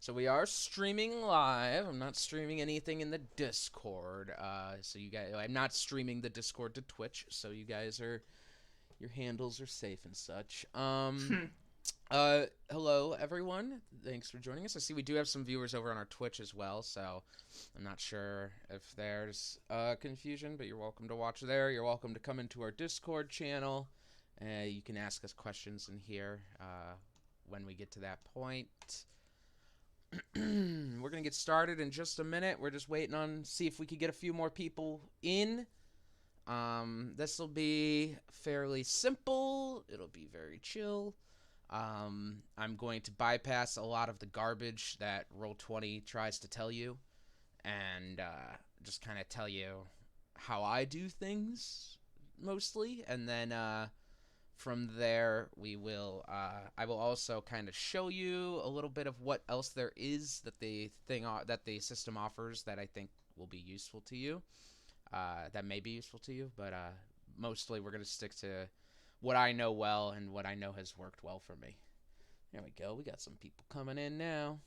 So we are streaming live. I'm not streaming anything in the Discord. So you guys, I'm not streaming the Discord to Twitch. So you guys are, your handles are safe and such. Hello everyone. Thanks for joining us. I see we do have some viewers over on our Twitch as well. So I'm not sure if there's confusion, but you're welcome to watch there. You're welcome to come into our Discord channel. You can ask us questions in here when we get to that point. We're gonna get started in just a minute. We're just waiting on see if we could get a few more people in. This will be fairly simple. It'll be very chill. I'm going to bypass a lot of the garbage that Roll20 tries to tell you, and just kind of tell you how I do things mostly, and then from there we will I will also kind of show you a little bit of what else there is that the system offers that I think will be useful to you, that may be useful to you, but mostly we're going to stick to what I know well and what I know has worked well for me. There we go. We got some people coming in now.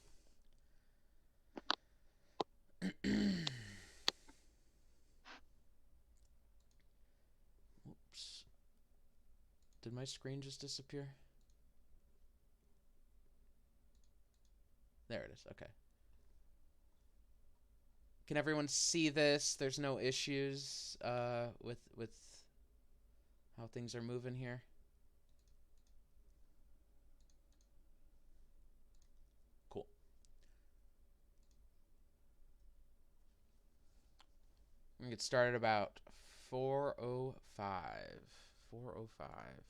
Oops. Did my screen just disappear? There it is. Okay. Can everyone see this? There's no issues with how things are moving here. Cool. We're gonna get started about 4:05. 4:05.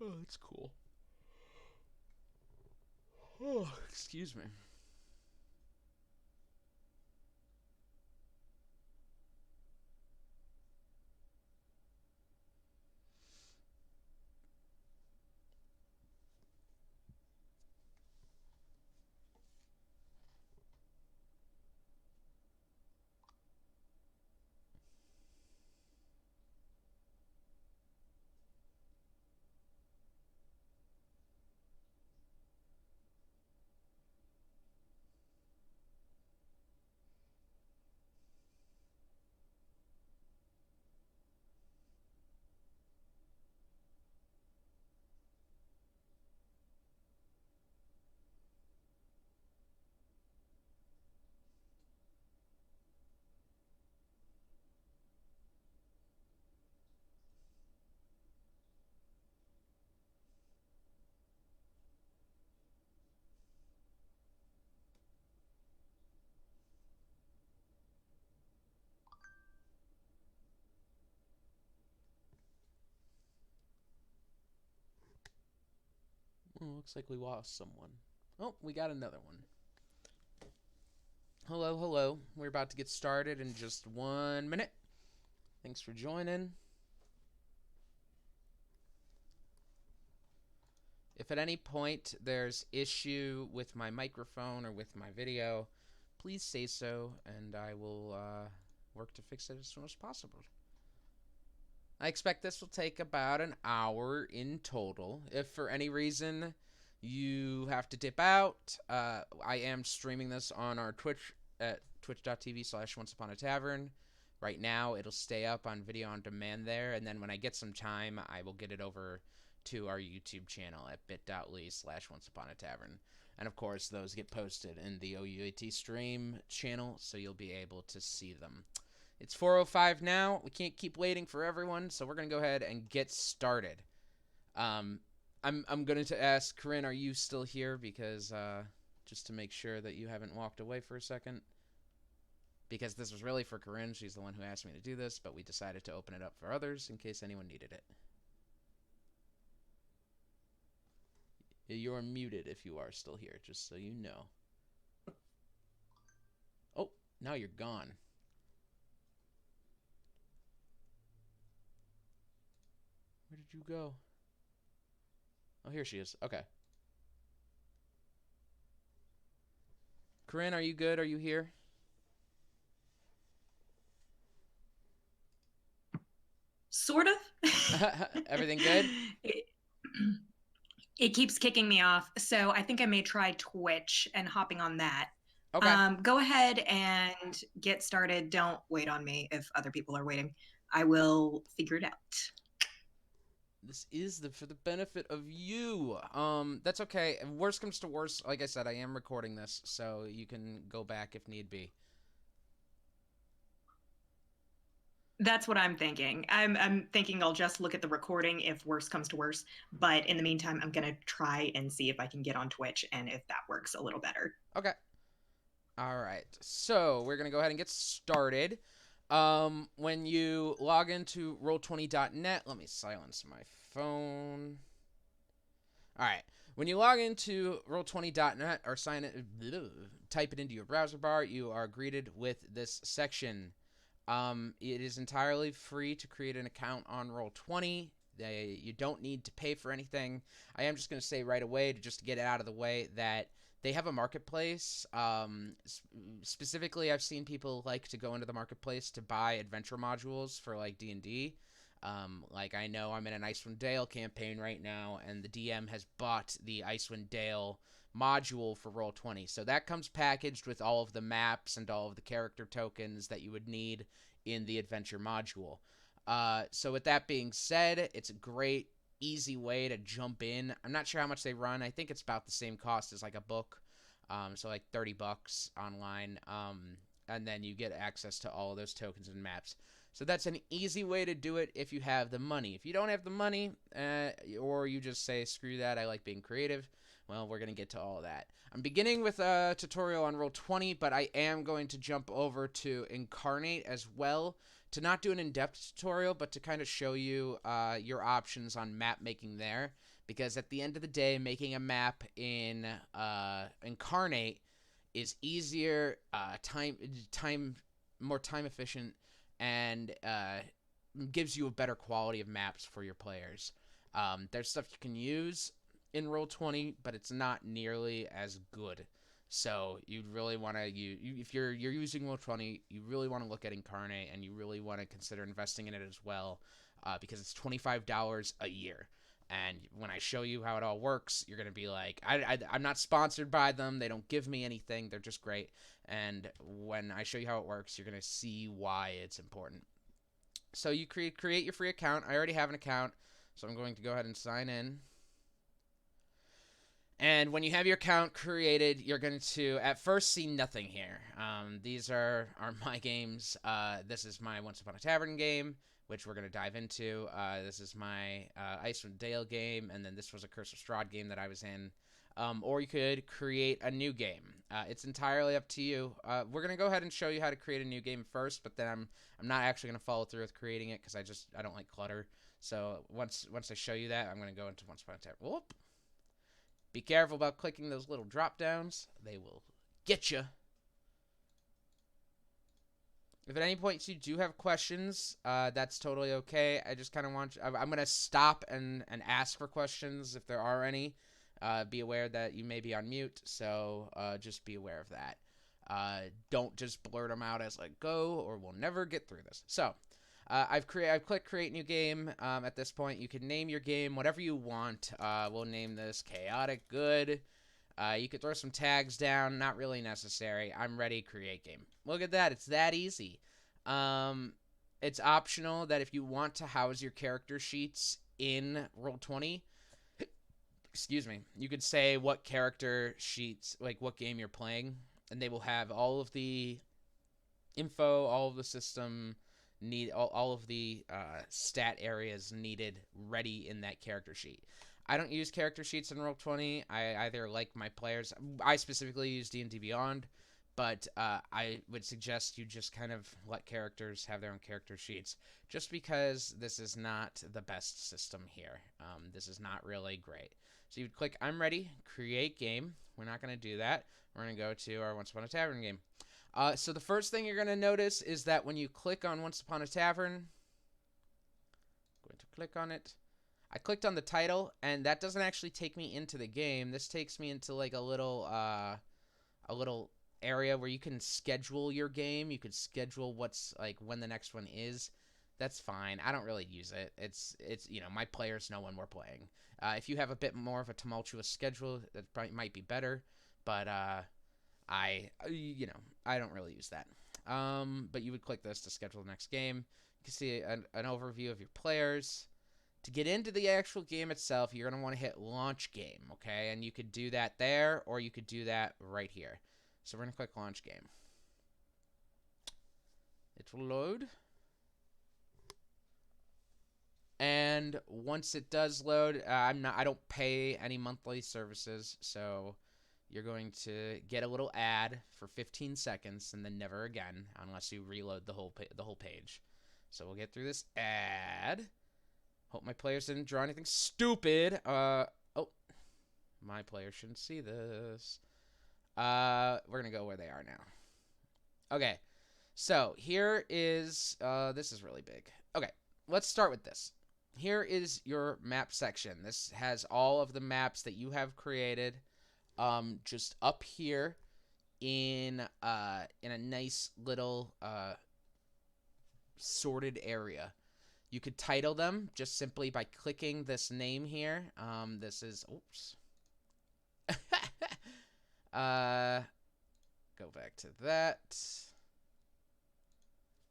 Oh, that's cool. Oh, excuse me. Oh, looks like we lost someone. Oh, we got another one. Hello, hello. We're about to get started in just 1 minute. Thanks for joining. If at any point there's issue with my microphone or with my video, please say so, and I will work to fix it as soon as possible. I expect this will take about an hour in total. If for any reason you have to dip out, I am streaming this on our Twitch at twitch.tv/onceuponatavern. Right now, it'll stay up on video on demand there, and then when I get some time, I will get it over to our YouTube channel at bit.ly/onceuponatavern. And of course, those get posted in the OUAT stream channel, so you'll be able to see them. It's 4:05 now. We can't keep waiting for everyone, so we're gonna go ahead and get started. I'm going to ask Corinne, are you still here? Because just to make sure that you haven't walked away for a second. Because this was really for Corinne. She's the one who asked me to do this, but we decided to open it up for others in case anyone needed it. You're muted if you are still here, just so you know. Oh, now you're gone. Where did you go? Oh, here she is. Okay. Corinne, are you good? Are you here? Sort of. Everything good? it, it keeps kicking me off. So I think I may try Twitch and hopping on that. Okay. Go ahead and get started. Don't wait on me if other people are waiting. I will figure it out. This is for the benefit of you. That's okay. If worst comes to worst, like I said, I am recording this, so you can go back if need be. That's what I'm thinking. I'm thinking I'll just look at the recording if worst comes to worst. But in the meantime, I'm gonna try and see if I can get on Twitch and if that works a little better. Okay. All right. So we're gonna go ahead and get started. When you log into roll20.net, let me silence my phone. All right. When you log into roll20.net or sign it, type it into your browser bar, you are greeted with this section. It is entirely free to create an account on Roll20. You don't need to pay for anything. I am just going to say right away, to just get it out of the way, that they have a marketplace. Specifically, I've seen people like to go into the marketplace to buy adventure modules for like D&D. Like I know I'm in an Icewind Dale campaign right now, and the DM has bought the Icewind Dale module for Roll20. So that comes packaged with all of the maps and all of the character tokens that you would need in the adventure module. So with that being said, it's a great, easy way to jump in. I'm not sure how much they run. I think it's about the same cost as like a book. So like $30 online. And then you get access to all of those tokens and maps. So that's an easy way to do it if you have the money. If you don't have the money, or you just say, screw that, I like being creative, well, we're going to get to all of that. I'm beginning with a tutorial on Roll20, but I am going to jump over to Inkarnate as well, to not do an in-depth tutorial, but to kind of show you your options on map making there. Because at the end of the day, making a map in Inkarnate is easier, more time efficient, and gives you a better quality of maps for your players. There's stuff you can use in Roll20, but it's not nearly as good. So you'd really want to, if you're using Roll20, you really want to look at Incarnate, and you really want to consider investing in it as well, because it's $25 a year. And when I show you how it all works, you're going to be like, I'm not sponsored by them. They don't give me anything. They're just great. And when I show you how it works, you're going to see why it's important. So you create your free account. I already have an account, so I'm going to go ahead and sign in. And when you have your account created, you're going to at first see nothing here. These are my games. This is my Once Upon a Tavern game, which we're going to dive into. This is my Icewind Dale game, and then this was a Curse of Strahd game that I was in. Or you could create a new game. It's entirely up to you. We're going to go ahead and show you how to create a new game first, but then I'm not actually going to follow through with creating it because I don't like clutter. So once I show you that, I'm going to go into Once Upon a Tavern. Whoop. Be careful about clicking those little drop downs. They will get you. If at any point you do have questions, that's totally okay. I just kind of want you, I'm going to stop and ask for questions if there are any. Be aware that you may be on mute, so just be aware of that. Don't just blurt them out as I go, or we'll never get through this. So, I've clicked create new game. At this point, you can name your game whatever you want. We'll name this Chaotic Good. You could throw some tags down. Not really necessary. I'm ready. Create game. Look at that. It's that easy. It's optional that if you want to house your character sheets in Roll20, excuse me, you could say what character sheets, like what game you're playing, and they will have all of the info, all of the system all of the stat areas needed ready in that character sheet. I don't use character sheets in Roll20. I either like my players. I specifically use D&D Beyond, but I would suggest you just kind of let characters have their own character sheets, just because this is not the best system here. This is not really great. So you would click I'm ready, create game. We're not going to do that. We're going to go to our Once Upon a Tavern game. So the first thing you're going to notice is that when you click on Once Upon a Tavern, I'm going to click on it. I clicked on the title, and that doesn't actually take me into the game. This takes me into like a little area where you can schedule your game. You could schedule what's like when the next one is. That's fine. I don't really use it. It's my players know when we're playing. If you have a bit more of a tumultuous schedule, that probably might be better. But I don't really use that. But you would click this to schedule the next game. You can see an overview of your players. To get into the actual game itself, you're going to want to hit launch game, okay? And you could do that there, or you could do that right here. So we're going to click launch game. It will load. And once it does load, I don't pay any monthly services, so you're going to get a little ad for 15 seconds and then never again unless you reload the whole page. So we'll get through this ad. Hope my players didn't draw anything stupid. Oh, my players shouldn't see this. We're gonna go where they are now. Okay, so here is this is really big. Okay, let's start with this. Here is your map section. This has all of the maps that you have created. Just up here in a nice little sorted area. You could title them just simply by clicking this name here. This is oops. Go back to that.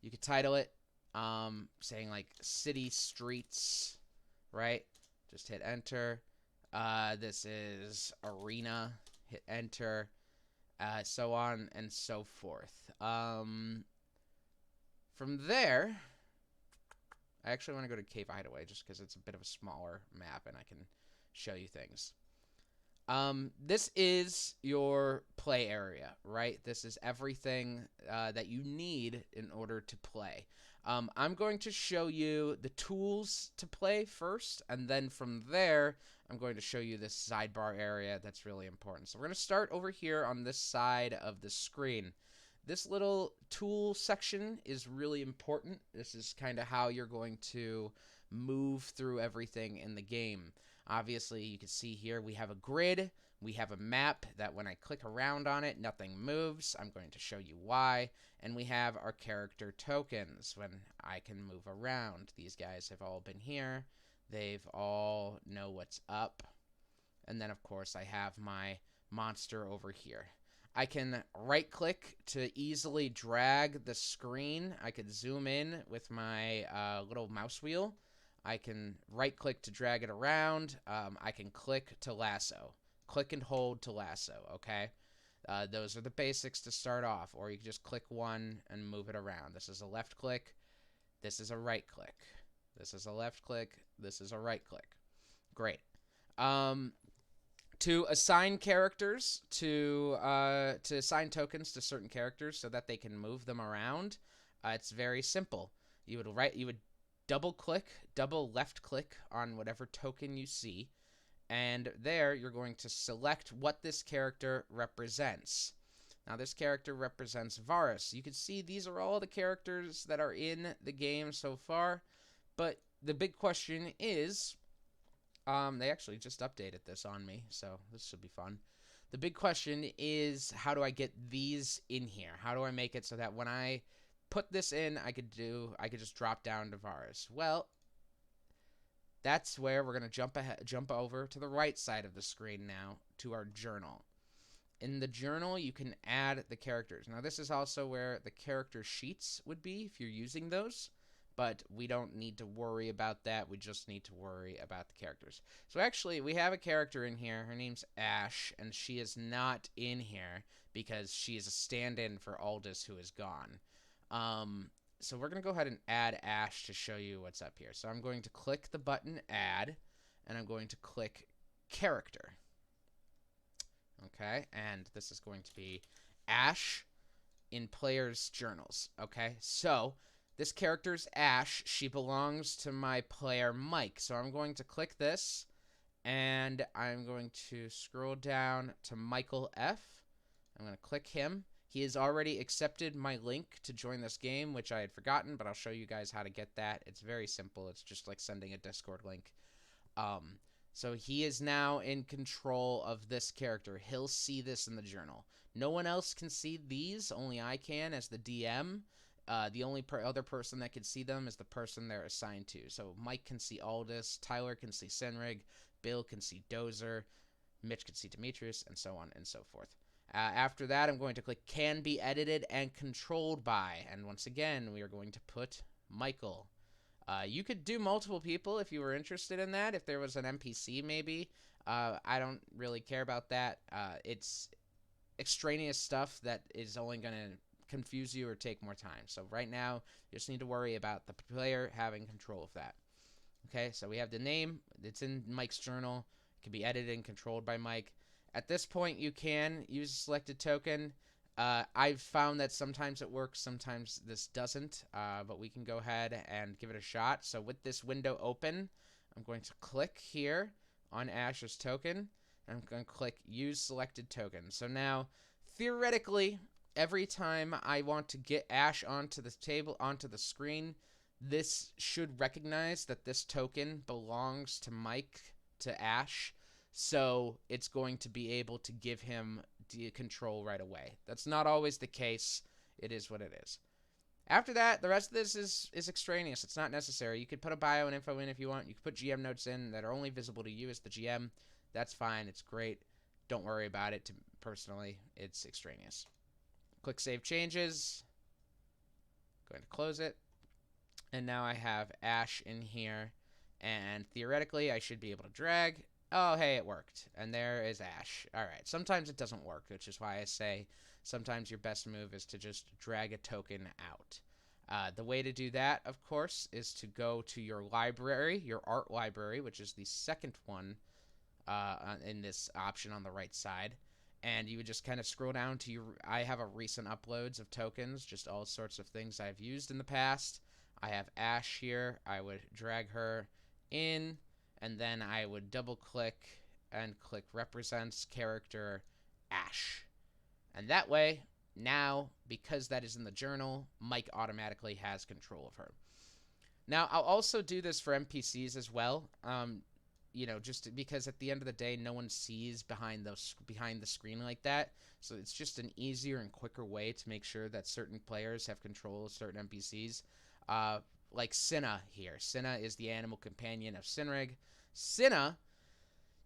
You could title it saying like city streets, right? Just hit enter. This is arena, hit enter, so on and so forth. From there, I actually want to go to Cave Hideaway just because it's a bit of a smaller map and I can show you things. This is your play area, right? This is everything that you need in order to play. I'm going to show you the tools to play first, and then from there, I'm going to show you this sidebar area that's really important. So we're going to start over here on this side of the screen. This little tool section is really important. This is kind of how you're going to move through everything in the game. Obviously, you can see here we have a grid. We have a map that when I click around on it, nothing moves. I'm going to show you why. And we have our character tokens when I can move around. These guys have all been here. They've all know what's up. And then, of course, I have my monster over here. I can right-click to easily drag the screen. I could zoom in with my little mouse wheel. I can right-click to drag it around. I can click to lasso. Click and hold to lasso, okay? Those are the basics to start off, or you can just click one and move it around. This is a left click. This is a right click. This is a left click. This is a right click. Great. To assign characters, to assign tokens to certain characters so that they can move them around, it's very simple. You would double left click on whatever token you see, and there you're going to select what this character represents. Now this character represents Varus. You can see these are all the characters that are in the game so far, but the big question is, they actually just updated this on me, so this should be fun. The big question is, how do I get these in here? How do I make it so that when I put this in, I could just drop down to Varus? Well, that's where we're going to jump over to the right side of the screen now to our journal. In the journal, you can add the characters. Now, this is also where the character sheets would be if you're using those, but we don't need to worry about that. We just need to worry about the characters. So actually, we have a character in here. Her name's Ash, and she is not in here because she is a stand-in for Aldous, who is gone. So we're going to go ahead and add Ash to show you what's up here. So I'm going to click the button Add, and I'm going to click Character. Okay, and this is going to be Ash in players' journals. Okay, so this character's Ash. She belongs to my player Mike. So I'm going to click this, and I'm going to scroll down to Michael F. I'm going to click him. He has already accepted my link to join this game, which I had forgotten, but I'll show you guys how to get that. It's very simple. It's just like sending a Discord link. So he is now in control of this character. He'll see this in the journal. No one else can see these, only I can as the DM. The only other person that can see them is the person they're assigned to. So Mike can see Aldous, Tyler can see Sinrig, Bill can see Dozer, Mitch can see Demetrius, and so on and so forth. After that, I'm going to click Can Be Edited and Controlled By. And once again, we are going to put Michael. You could do multiple people if you were interested in that. If there was an NPC, maybe. I don't really care about that. It's extraneous stuff that is only going to confuse you or take more time. So right now, you just need to worry about the player having control of that. Okay, so we have the name. It's in Mike's journal. It can be edited and controlled by Mike. At this point, you can use a selected token. I've found that sometimes it works, sometimes this doesn't, but we can go ahead and give it a shot. So with this window open, I'm going to click here on Ash's token, and I'm going to click Use Selected Token. So now, theoretically, every time I want to get Ash onto the table, onto the screen, this should recognize that this token belongs to Mike, to Ash, so it's going to be able to give him the control right away. That's not always the case. It is what it is. After that, the rest of this is extraneous. It's not necessary. You could put a bio and info in if you want. You could put GM notes in that are only visible to you as the GM. That's fine. It's great. Don't worry about it. Personally, it's extraneous. Click Save Changes. Going to close it. And now I have Ash in here. And theoretically, I should be able to drag. Oh, hey, it worked. And there is Ash. All right. Sometimes it doesn't work, which is why I say sometimes your best move is to just drag a token out. The way to do that, of course, is to go to your library, your art library, which is the second one in this option on the right side. And you would just kind of scroll down to your... I have a recent uploads of tokens, just all sorts of things I've used in the past. I have Ash here. I would drag her in, and then I would double click and click Represents Character Ash. And that way, now, because that is in the journal, Mike automatically has control of her. Now, I'll also do this for NPCs as well. You know, just because at the end of the day, no one sees behind the screen like that. So it's just an easier and quicker way to make sure that certain players have control of certain NPCs. Like Cinna here. Cinna is the animal companion of Sinrig. Cinna,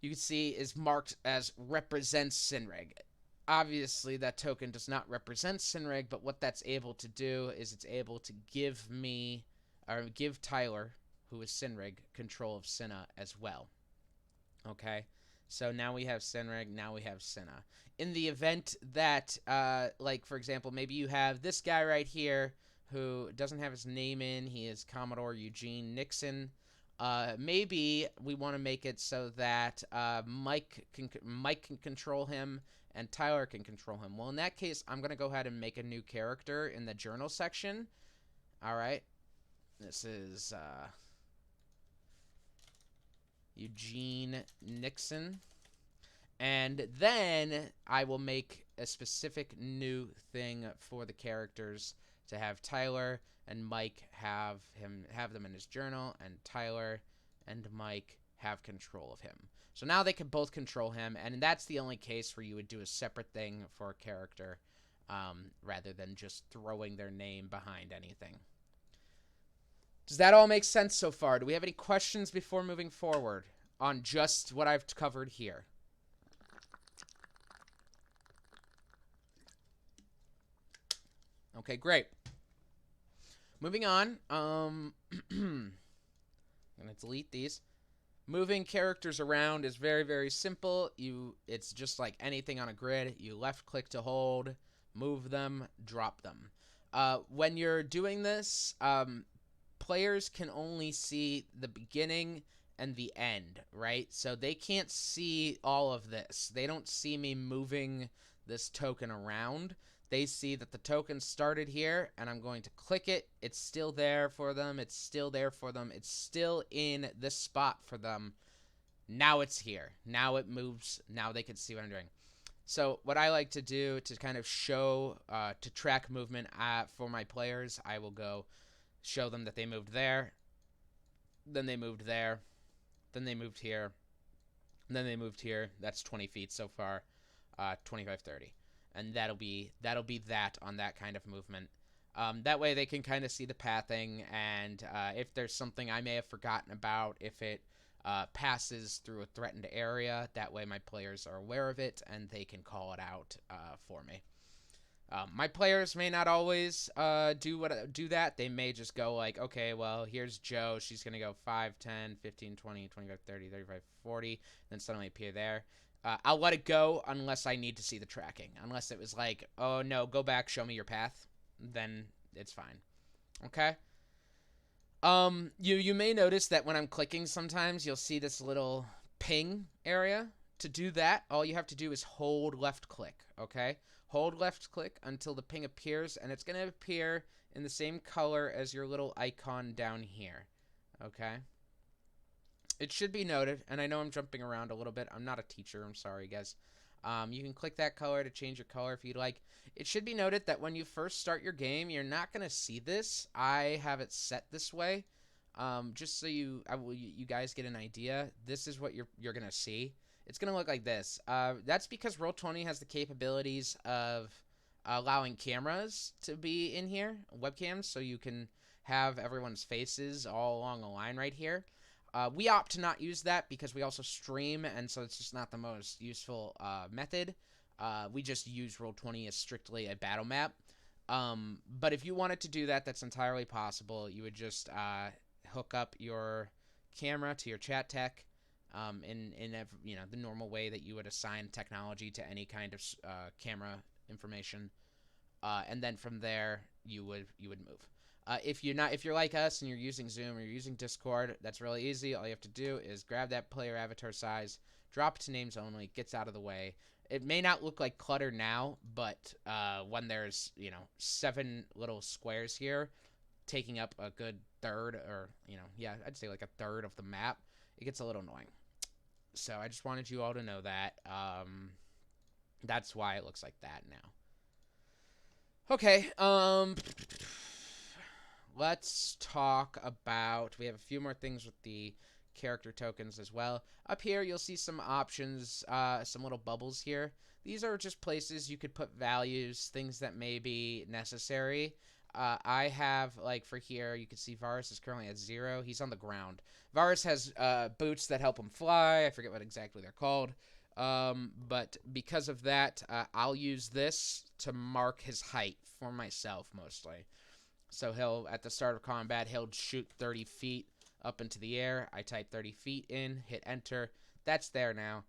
you can see, is marked as represents Sinrig. Obviously, that token does not represent Sinrig, but what that's able to do is it's able to give me, or give Tyler, who is Sinrig, control of Cinna as well. Okay? So now we have Sinrig, now we have Cinna. In the event that, like, for example, maybe you have this guy right here who doesn't have his name in. He is Commodore Eugene Nixon. Maybe we want to make it so that Mike can control him and Tyler can control him. Well, in that case, I'm going to go ahead and make a new character in the journal section. All right. This is Eugene Nixon. And then I will make a specific new thing for the characters to have Tyler and Mike have them in his journal, and Tyler and Mike have control of him. So now they can both control him, and that's the only case where you would do a separate thing for a character rather than just throwing their name behind anything. Does that all make sense so far? Do we have any questions before moving forward on just what I've covered here? Okay, great. Moving on. I'm going to delete these. Moving characters around is very, very simple. It's just like anything on a grid. You left click to hold, move them, drop them. When you're doing this, players can only see the beginning and the end, right? So they can't see all of this. They don't see me moving this token around. They see that the token started here, and I'm going to click it. It's still there for them. It's still there for them. It's still in this spot for them. Now it's here. Now it moves. Now they can see what I'm doing. So what I like to do to kind of show, to track movement for my players, I will go show them that they moved there, then they moved there, then they moved here, and then they moved here. That's 20 feet so far, 25, 30. And that'll be that on that kind of movement. That way they can kind of see the pathing, and if there's something I may have forgotten about, if it passes through a threatened area, that way my players are aware of it and they can call it out for me. My players may not always do that. They may just go like, okay, well, here's Joe. She's going to go 5, 10, 15, 20, 25, 30, 35, 40, then suddenly appear there. I'll let it go unless I need to see the tracking. Unless it was like, oh, no, go back, show me your path. Then it's fine. Okay? You may notice that when I'm clicking sometimes, you'll see this little ping area. To do that, all you have to do is hold left click, okay? Hold left click until the ping appears, and it's going to appear in the same color as your little icon down here, okay? It should be noted, and I know I'm jumping around a little bit. I'm not a teacher. I'm sorry, guys. You can click that color to change your color if you'd like. It should be noted that when you first start your game, you're not going to see this. I have it set this way, just so you guys get an idea. This is what you're going to see. It's going to look like this. That's because Roll20 has the capabilities of allowing cameras to be in here, webcams, so you can have everyone's faces all along a line right here. We opt to not use that because we also stream, and so it's just not the most useful method. We just use Roll20 as strictly a battle map. But if you wanted to do that, that's entirely possible. You would just hook up your camera to your chat tech in the normal way that you would assign technology to any kind of camera information, and then from there you would move. If you're like us and you're using Zoom or you're using Discord, that's really easy. All you have to do is grab that player avatar size, drop it to names only, gets out of the way. It may not look like clutter now, but when there's 7 little squares here, taking up a good third, or I'd say like a third of the map, it gets a little annoying. So I just wanted you all to know that. That's why it looks like that now. Okay. Let's talk about, we have a few more things with the character tokens as well. Up here, you'll see some options, some little bubbles here. These are just places you could put values, things that may be necessary. I have, like, for here, you can see Varus is currently at 0. He's on the ground. Varus has boots that help him fly. I forget what exactly they're called. But because of that, I'll use this to mark his height for myself, mostly. So at the start of combat, he'll shoot 30 feet up into the air. I type 30 feet in, hit enter. That's there now.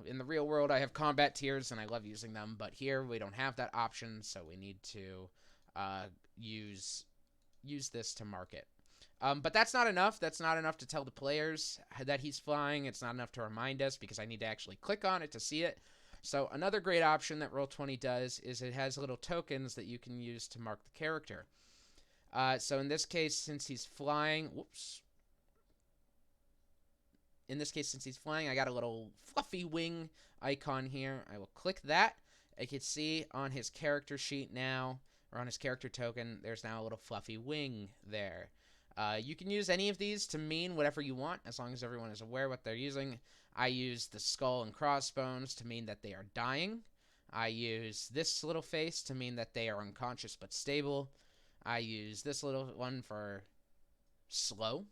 In the real world, I have combat tiers, and I love using them. But here, we don't have that option, so we need to use this to mark it. But that's not enough. That's not enough to tell the players that he's flying. It's not enough to remind us because I need to actually click on it to see it. So another great option that Roll20 does is it has little tokens that you can use to mark the character. So in this case, since he's flying, I got a little fluffy wing icon here. I will click that. I can see on his character sheet now, or on his character token, there's now a little fluffy wing there. You can use any of these to mean whatever you want, as long as everyone is aware what they're using. I use the skull and crossbones to mean that they are dying. I use this little face to mean that they are unconscious but stable. I use this little one for slow.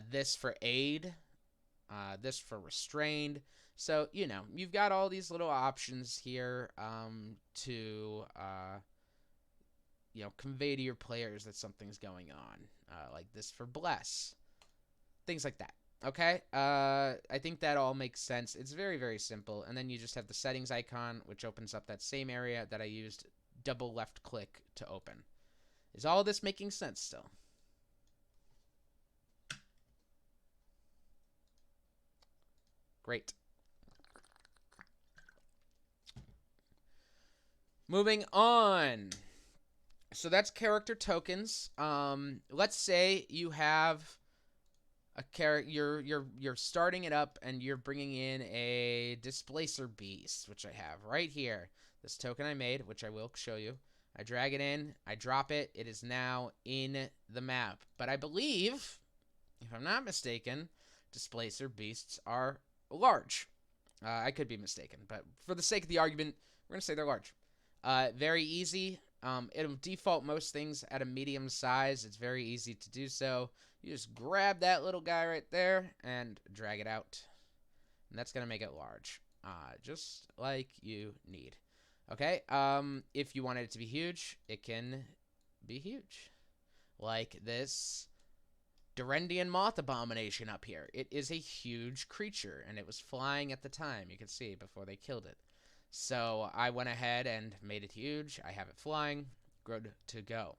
This for aid. This for restrained. So, you've got all these little options here to convey to your players that something's going on. Like this for bless. Things like that. Okay? I think that all makes sense. It's very, very simple. And then you just have the settings icon, which opens up that same area that I used double left click to open. Is all this making sense still? Great. Moving on. So that's character tokens. Let's say you have a character, you're starting it up and you're bringing in a displacer beast, which I have right here. This token I made, which I will show you. I drag it in, I drop it. It is now in the map. But I believe, if I'm not mistaken, displacer beasts are large. I could be mistaken, but for the sake of the argument, we're going to say they're large. Very easy. It'll default most things at a medium size. It's very easy to do so. You just grab that little guy right there and drag it out. And that's going to make it large, just like you need. Okay, if you wanted it to be huge, it can be huge. Like this Durendian moth abomination up here. It is a huge creature, and it was flying at the time. You can see before they killed it. So I went ahead and made it huge. I have it flying. Good to go.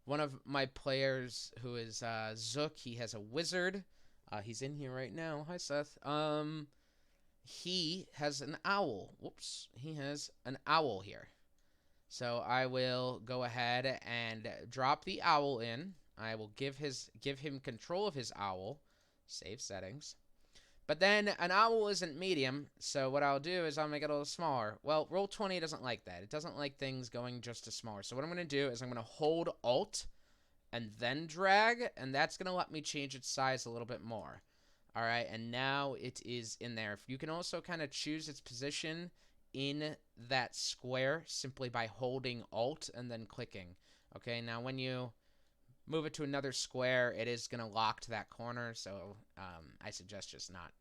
One of my players, who is Zook, he has a wizard. He's in here right now. Hi, Seth. He has an owl. Whoops. He has an owl here. So I will go ahead and drop the owl in. I will give him control of his owl. Save settings. But then an owl isn't medium, so what I'll do is I'll make it a little smaller. Well, Roll20 doesn't like that. It doesn't like things going just as smaller. So what I'm going to do is I'm going to hold Alt and then drag, and that's going to let me change its size a little bit more. All right, and now it is in there. You can also kind of choose its position in that square simply by holding Alt and then clicking. Okay, now when you move it to another square, it is going to lock to that corner, so I suggest just not,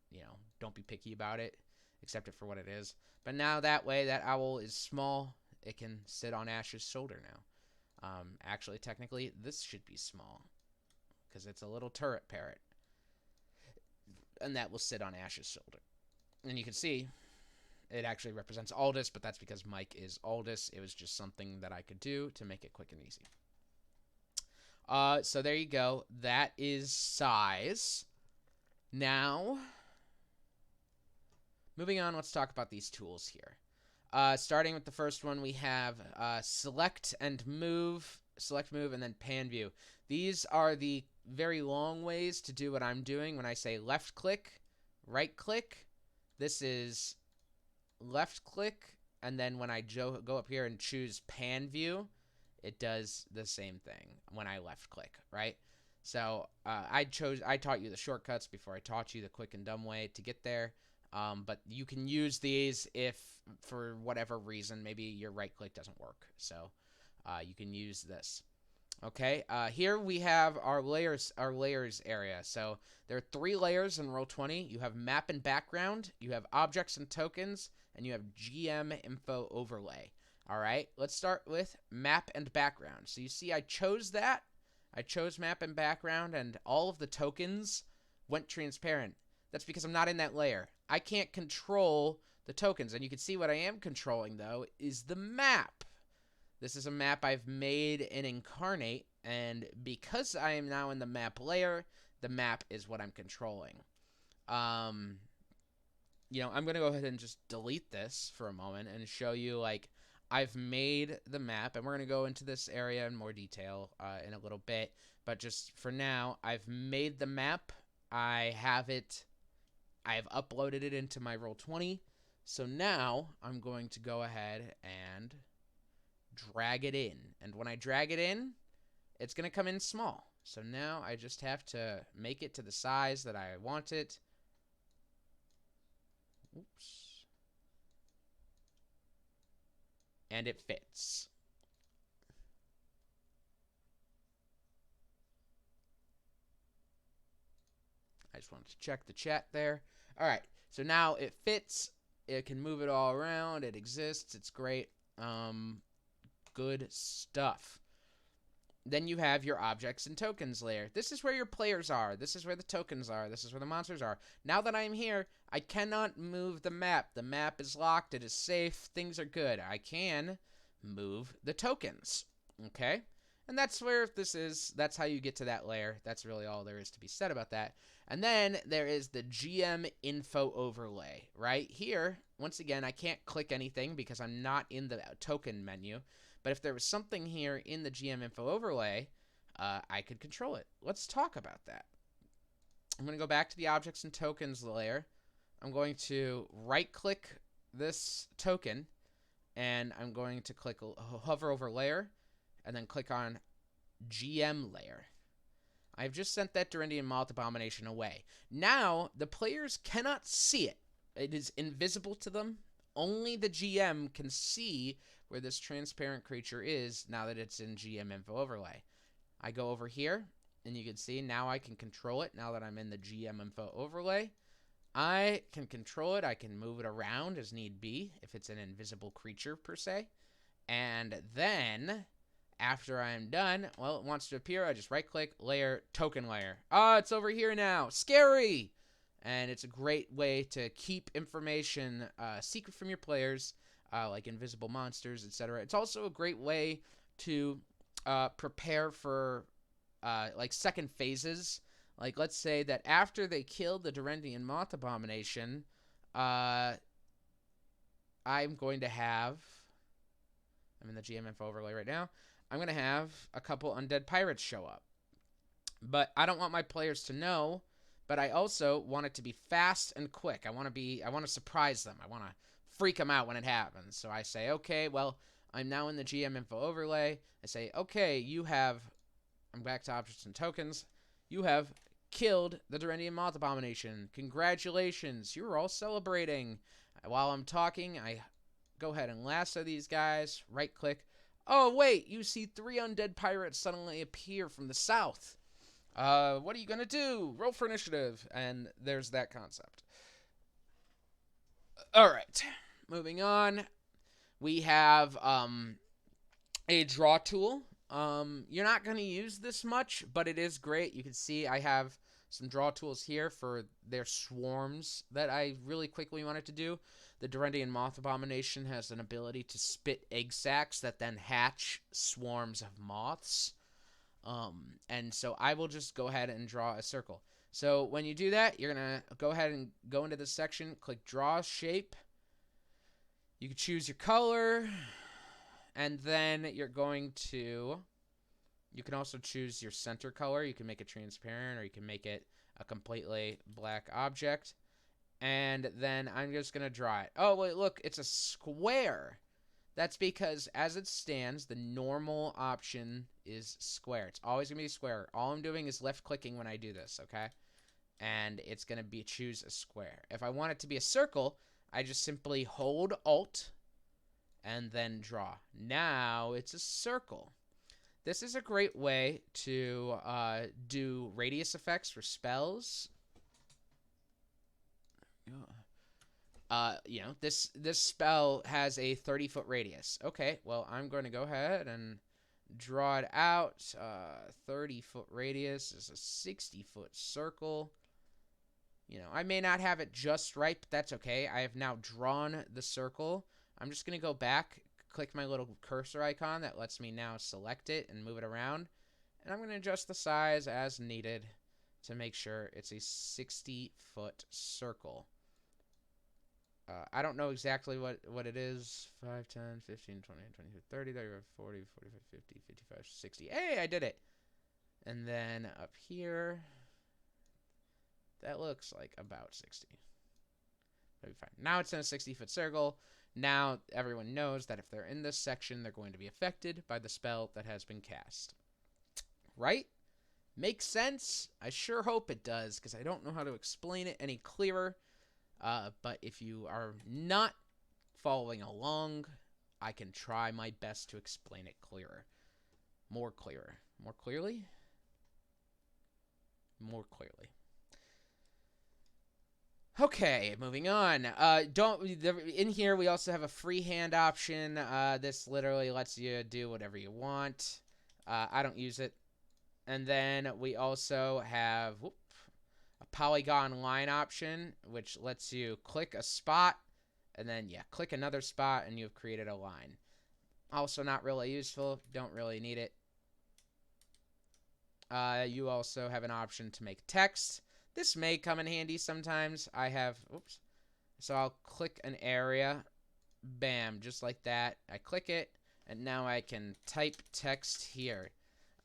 don't be picky about it. Accept it for what it is. But now that way, that owl is small. It can sit on Ash's shoulder now. Actually, technically, this should be small because it's a little turret parrot. And that will sit on Ash's shoulder. And you can see it actually represents Aldous, but that's because Mike is Aldous. It was just something that I could do to make it quick and easy. So there you go. That is size. Now, moving on, let's talk about these tools here. Starting with the first one, we have select, move, and then pan view. These are the very long ways to do what I'm doing when I say left click, right click. This is left click, and then when I go up here and choose pan view, it does the same thing when I left click, right? So I taught you the shortcuts before I taught you the quick and dumb way to get there. But you can use these if, for whatever reason, maybe your right click doesn't work. So you can use this. Okay, here we have our layers area. So there are 3 layers in Roll20. You have map and background, you have objects and tokens, and you have GM info overlay. All right, let's start with map and background. So you see I chose that. I chose map and background, and all of the tokens went transparent. That's because I'm not in that layer. I can't control the tokens, and you can see what I am controlling, though, is the map. This is a map I've made in Inkarnate, and because I am now in the map layer, the map is what I'm controlling. I'm going to go ahead and just delete this for a moment and show you, like, I've made the map, and we're going to go into this area in more detail in a little bit, but just for now, I've made the map. I have uploaded it into my Roll20, so now I'm going to go ahead and drag it in, and when I drag it in, it's going to come in small. So now I just have to make it to the size that I want it. Oops. And it fits. I just wanted to check the chat there. All right, so now it fits. It can move it all around. It exists. It's great. Good stuff. Then you have your objects and tokens layer. This is where your players are. This is where the tokens are. This is where the monsters are. Now that I'm here, I cannot move the map. The map is locked. It is safe. Things are good. I can move the tokens. Okay? And that's where this is. That's how you get to that layer. That's really all there is to be said about that. And then there is the GM info overlay. Right here, once again, I can't click anything because I'm not in the token menu. But if there was something here in the GM info overlay, I could control it. Let's talk about that. I'm going to go back to the objects and tokens layer. I'm going to right-click this token, and I'm going to hover over layer, and then click on GM layer. I've just sent that Durendian Moth Abomination away. Now, the players cannot see it. It is invisible to them. only the GM can see where this transparent creature is now that it's in GM info overlay. I go over here, and you can see now I can control it now that I'm in the GM info overlay. I can control it. I can move it around as need be if it's an invisible creature per se. And then after I'm done, well, it wants to appear. I just right click, layer, token layer. It's over here now. Scary! And it's a great way to keep information secret from your players, like invisible monsters, etc. It's also a great way to prepare for like second phases. Like, let's say that after they killed the Durendian Moth Abomination, I'm going to have... I'm in the GM info overlay right now. I'm going to have a couple undead pirates show up. But I don't want my players to know, but I also want it to be fast and quick. I want to surprise them. I want to freak them out when it happens. So I say, okay, well, I'm now in the GM info overlay. I say, okay, you have... I'm back to objects and tokens. You have killed the Durendian Moth Abomination. Congratulations. You're all celebrating. While I'm talking, I go ahead and lasso these guys. Right click. Oh, wait. You see 3 undead pirates suddenly appear from the south. What are you going to do? Roll for initiative. And there's that concept. All right. Moving on. We have a draw tool. You're not going to use this much, but it is great. You can see I have some draw tools here for their swarms that I really quickly wanted to do. The Durendian Moth Abomination has an ability to spit egg sacs that then hatch swarms of moths. And so I will just go ahead and draw a circle. So when you do that, you're going to go ahead and go into this section, click Draw Shape. You can choose your color. And then you're going to... You can also choose your center color. You can make it transparent or you can make it a completely black object. And then I'm just going to draw it. Oh, wait, look, it's a square. That's because as it stands, the normal option is square. It's always going to be square. All I'm doing is left-clicking when I do this, okay? And it's going to be choose a square. If I want it to be a circle, I just simply hold Alt and then draw. Now it's a circle. This is a great way to do radius effects for spells. You know, this spell has a 30-foot radius. Okay, well, I'm going to go ahead and draw it out. 30-foot radius is a 60-foot circle. You know, I may not have it just right, but that's okay. I have now drawn the circle. I'm just going to go back, click my little cursor icon that lets me now select it and move it around. And I'm going to adjust the size as needed to make sure it's a 60-foot circle. I don't know exactly what it is. 5, 10, 15, 20, 22, 30, 35, 40, 45, 50, 55, 60. Hey, I did it! And then up here, that looks like about 60. That'll be fine. Now it's in a 60-foot circle. Now everyone knows that if they're in this section, they're going to be affected by the spell that has been cast. Right? Makes sense? I sure hope it does, because I don't know how to explain it any clearer. But if you are not following along, I can try my best to explain it clearer. More clearer. More clearly? More clearly. Okay, moving on. In here we also have a freehand option. This literally lets you do whatever you want. I don't use it. And then we also have a polygon line option, which lets you click a spot and then click another spot and you've created a line. Also not really useful. Don't really need it. You also have an option to make text. This may come in handy sometimes. I have, so I'll click an area, bam, just like that. I click it, and now I can type text here.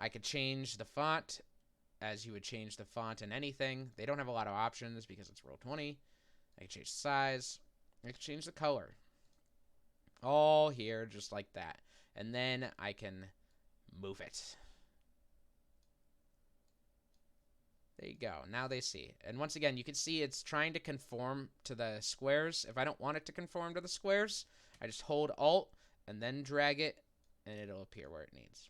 I could change the font, as you would change the font in anything. They don't have a lot of options because it's Roll20. I can change the size. I can change the color. All here, just like that. And then I can move it. There you go. Now they see. And once again, you can see it's trying to conform to the squares. If I don't want it to conform to the squares, I just hold Alt and then drag it, and it'll appear where it needs.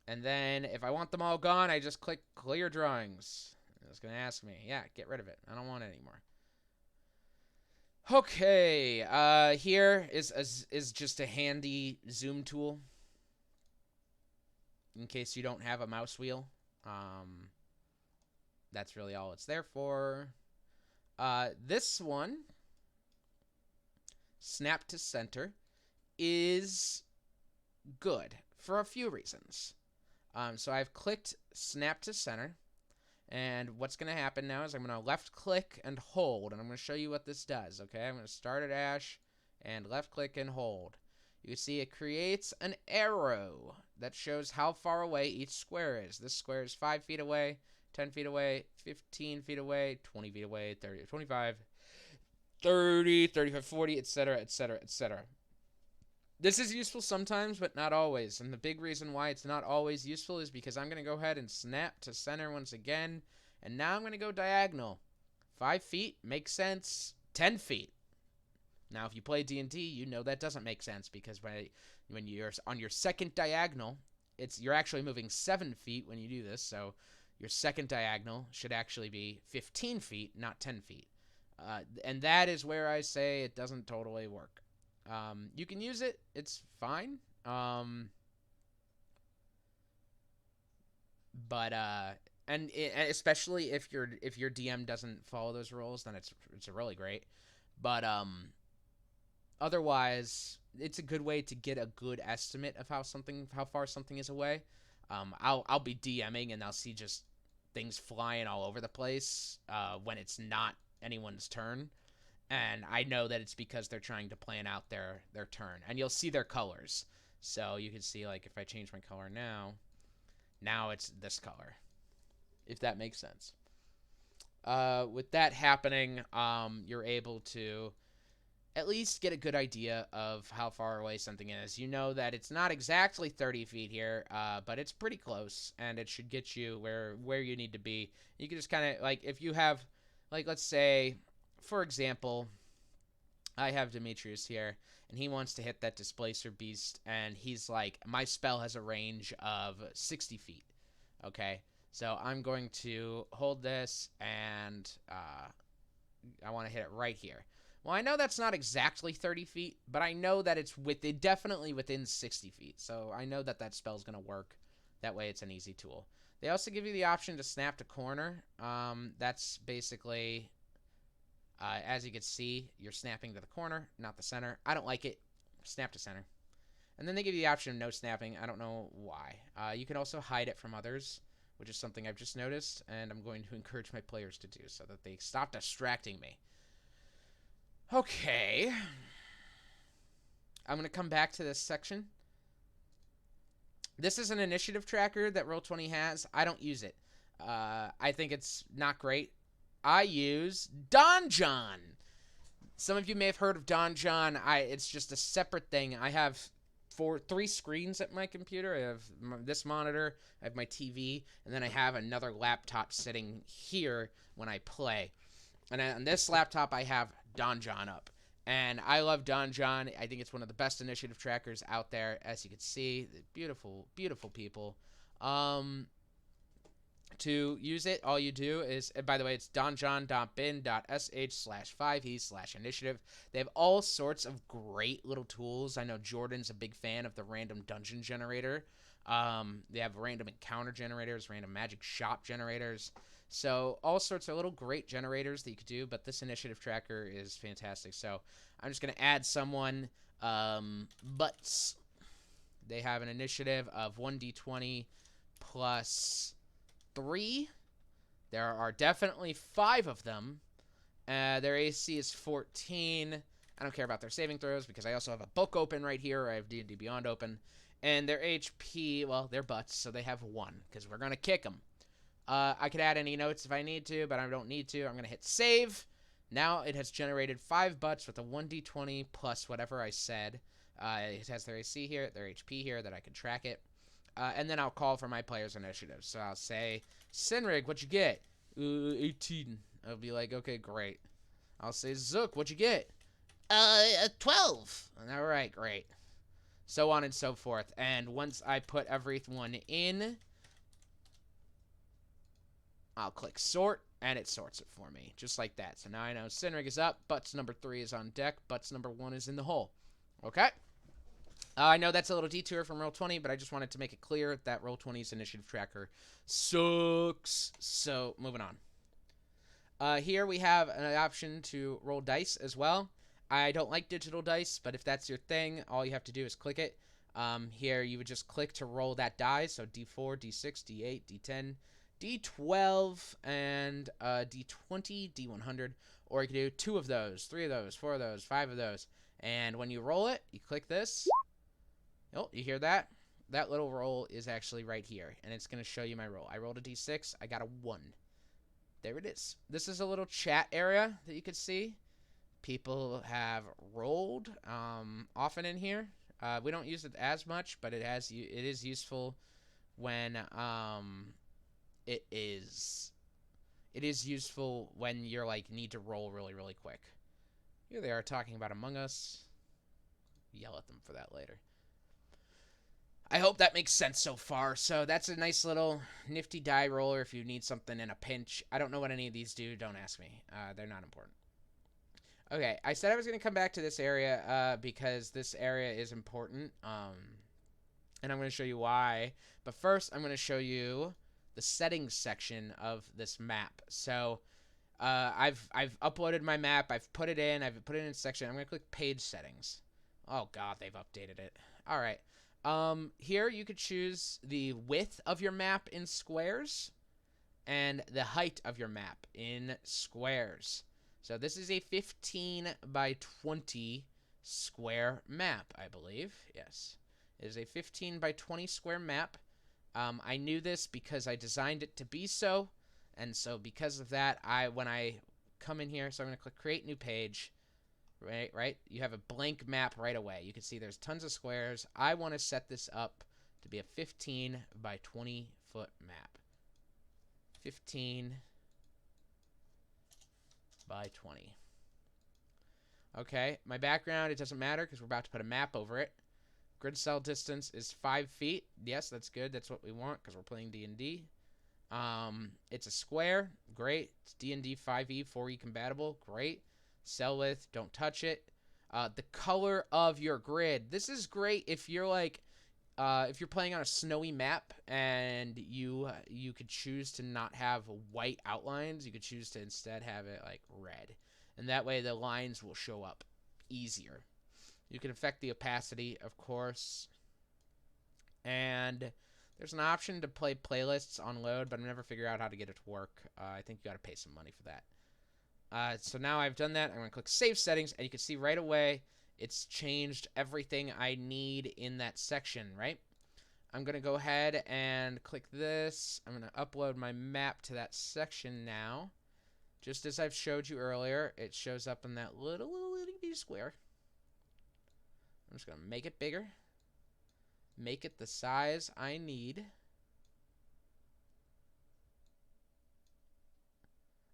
And then if I want them all gone, I just click Clear Drawings. It's going to ask me, yeah, get rid of it. I don't want it anymore. Okay, here is just a handy zoom tool in case you don't have a mouse wheel. That's really all it's there for. This one, Snap to Center, is good for a few reasons. So I've clicked Snap to Center. And what's going to happen now is I'm going to left click and hold, and I'm going to show you what this does, okay? I'm going to start at Ash and left click and hold. You can see it creates an arrow that shows how far away each square is. This square is 5 feet away, 10 feet away, 15 feet away, 20 feet away, 30, 25, 30, 35, 40, etc., etc., etc. This is useful sometimes, but not always. And the big reason why it's not always useful is because I'm going to go ahead and snap to center once again. And now I'm going to go diagonal. 5 feet makes sense. 10 feet. Now, if you play D&D, you know that doesn't make sense because when you're on your second diagonal, you're actually moving 7 feet when you do this. So your second diagonal should actually be 15 feet, not 10 feet. And that is where I say it doesn't totally work. You can use it. It's fine. Especially if your DM doesn't follow those rules, then it's really great. But otherwise, it's a good way to get a good estimate of how far something is away. I'll be DMing and I'll see just things flying all over the place when it's not anyone's turn. And I know that it's because they're trying to plan out their turn. And you'll see their colors. So you can see, like, if I change my color now it's this color. If that makes sense. With that happening, you're able to at least get a good idea of how far away something is. You know that it's not exactly 30 feet here, but it's pretty close. And it should get you where you need to be. You can just kind of, like, if you have, like, let's say, for example, I have Demetrius here, and he wants to hit that Displacer Beast, and he's like, my spell has a range of 60 feet, okay? So I'm going to hold this, and I want to hit it right here. Well, I know that's not exactly 30 feet, but I know that it's definitely within 60 feet, so I know that spell's going to work. That way it's an easy tool. They also give you the option to snap to corner. That's basically... as you can see, you're snapping to the corner, not the center. I don't like it. Snap to center. And then they give you the option of no snapping. I don't know why. You can also hide it from others, which is something I've just noticed, and I'm going to encourage my players to do so that they stop distracting me. Okay. I'm going to come back to this section. This is an initiative tracker that Roll20 has. I don't use it. I think it's not great. I use Donjon. Some of you may have heard of Donjon. It's just a separate thing. I have 3 screens at my computer. I have this monitor, I have my TV, and then I have another laptop sitting here when I play. And on this laptop, I have Donjon up. And I love Donjon. I think it's one of the best initiative trackers out there. As you can see, beautiful, beautiful people. To use it, all you do is, by the way, it's donjon.bin.sh/5e/initiative. They have all sorts of great little tools. I know Jordan's a big fan of the random dungeon generator. They have random encounter generators, random magic shop generators. So all sorts of little great generators that you could do, but this initiative tracker is fantastic. So I'm just going to add someone, Butts. They have an initiative of 1d20 plus 3. There are definitely 5 of them. Their AC is 14. I don't care about their saving throws because I also have a book open right here. I have D&D Beyond open. And their HP, well, they're butts, so they have 1 because we're going to kick them. I could add any notes if I need to, but I don't need to. I'm going to hit save. Now it has generated 5 butts with a 1d20 plus whatever I said. It has their AC here, their HP here that I can track it. and then I'll call for my player's initiative. So I'll say, Sinrig, what'd you get? 18. I'll be like, okay, great. I'll say, Zook, what'd you get? 12. All right, great. So on and so forth. And once I put everyone in, I'll click sort, and it sorts it for me, just like that. So now I know Sinrig is up, Butts number 3 is on deck, Butts number 1 is in the hole. Okay? I know that's a little detour from Roll20, but I just wanted to make it clear that Roll20's initiative tracker sucks. So, moving on. Here we have an option to roll dice as well. I don't like digital dice, but if that's your thing, all you have to do is click it. Here, you would just click to roll that die, so D4, D6, D8, D10, D12, and D20, D100, or you can do 2 of those, 3 of those, 4 of those, 5 of those, and when you roll it, you click this. Oh, you hear that? That little roll is actually right here, and it's going to show you my roll. I rolled a D6, I got a 1. There it is. This is a little chat area that you could see. People have rolled often in here. We don't use it as much, but it is useful when it is useful when you're like need to roll really, really quick. Here they are talking about Among Us. Yell at them for that later. I hope that makes sense so far. So that's a nice little nifty die roller if you need something in a pinch. I don't know what any of these do. Don't ask me. They're not important. Okay, I said I was going to come back to this area because this area is important. And I'm going to show you why. But first, I'm going to show you the settings section of this map. So I've uploaded my map. I've put it in. I've put it in a section. I'm going to click page settings. Oh, God, they've updated it. All right. Here you could choose the width of your map in squares and the height of your map in squares. So this is a 15 by 20 square map, I believe. Yes. It is a 15 by 20 square map. I knew this because I designed it to be so. And so because of that, when I come in here, so I'm going to click create new page. Right? You have a blank map right away. You can see there's tons of squares. I want to set this up to be a 15 by 20 foot map. 15 by 20. Okay, my background, it doesn't matter because we're about to put a map over it. Grid cell distance is 5 feet. Yes, that's good. That's what we want because we're playing D&D. It's a square. Great. It's D&D 5e, 4e compatible. Great. Cell width, don't touch it. The color of your grid. This is great if you're like, if you're playing on a snowy map and you could choose to not have white outlines. You could choose to instead have it like red, and that way the lines will show up easier. You can affect the opacity, of course, and there's an option to play playlists on load, but I never figured out how to get it to work. I think you got to pay some money for that. So now I've done that. I'm going to click Save Settings, and you can see right away it's changed everything I need in that section, right? I'm going to go ahead and click this. I'm going to upload my map to that section now. Just as I've showed you earlier, it shows up in that little square. I'm just going to make it bigger. Make it the size I need.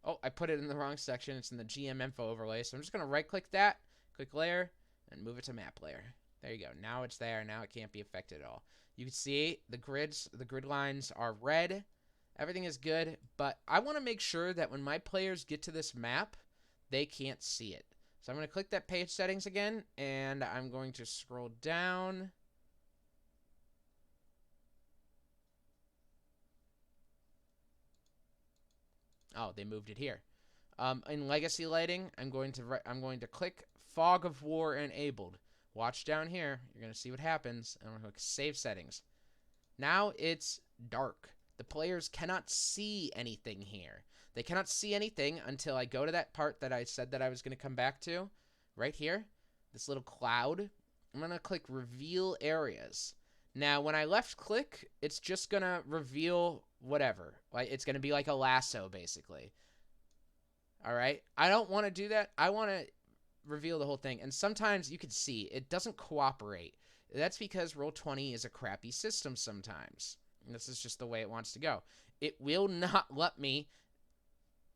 Oh, I put it in the wrong section. It's in the GM info overlay. So I'm just going to right click that, click layer, and move it to map layer. There you go. Now it's there. Now it can't be affected at all. You can see the grid lines are red. Everything is good, but I want to make sure that when my players get to this map, they can't see it. So I'm going to click that page settings again, and I'm going to scroll down. Oh, they moved it here. In legacy lighting, I'm going to click Fog of War enabled. Watch down here. You're going to see what happens. I'm going to click Save Settings. Now it's dark. The players cannot see anything here. They cannot see anything until I go to that part that I said that I was going to come back to. Right here. This little cloud. I'm going to click Reveal Areas. Now, when I left click, it's just going to reveal whatever. Like, it's going to be like a lasso, basically. All right? I don't want to do that. I want to reveal the whole thing. And sometimes you can see it doesn't cooperate. That's because Roll20 is a crappy system sometimes. This is just the way it wants to go. It will not let me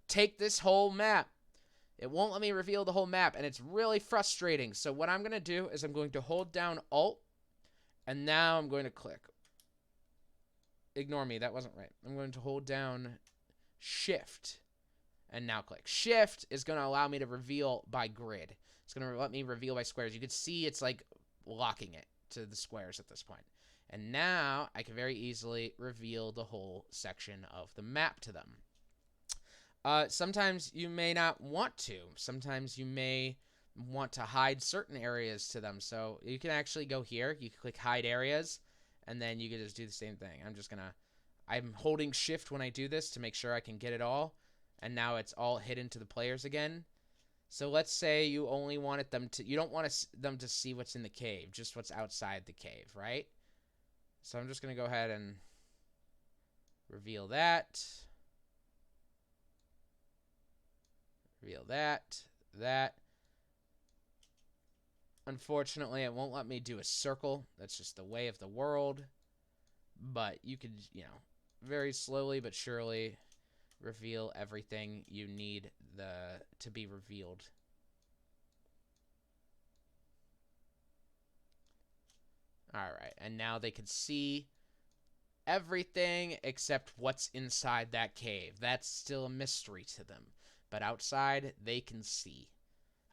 take this whole map. It won't let me reveal the whole map, and it's really frustrating. So what I'm going to do is I'm going to hold down Alt, and now I'm going to click. Ignore me, that wasn't right. I'm going to hold down Shift, and now click. Shift is going to allow me to reveal by grid. It's going to let me reveal by squares. You can see it's like locking it to the squares at this point. And now I can very easily reveal the whole section of the map to them. Sometimes you may not want to. Sometimes you may want to hide certain areas to them. So you can actually go here. You can click hide areas, and then you can just do the same thing. I'm holding shift when I do this to make sure I can get it all. And now it's all hidden to the players again. So let's say you only wanted them to, you don't want them to see what's in the cave, just what's outside the cave, right? So I'm just going to go ahead and reveal that. Reveal that. Unfortunately, it won't let me do a circle. That's just the way of the world. But you could, very slowly but surely reveal everything you need to be revealed. Alright, and now they can see everything except what's inside that cave. That's still a mystery to them. But outside, they can see.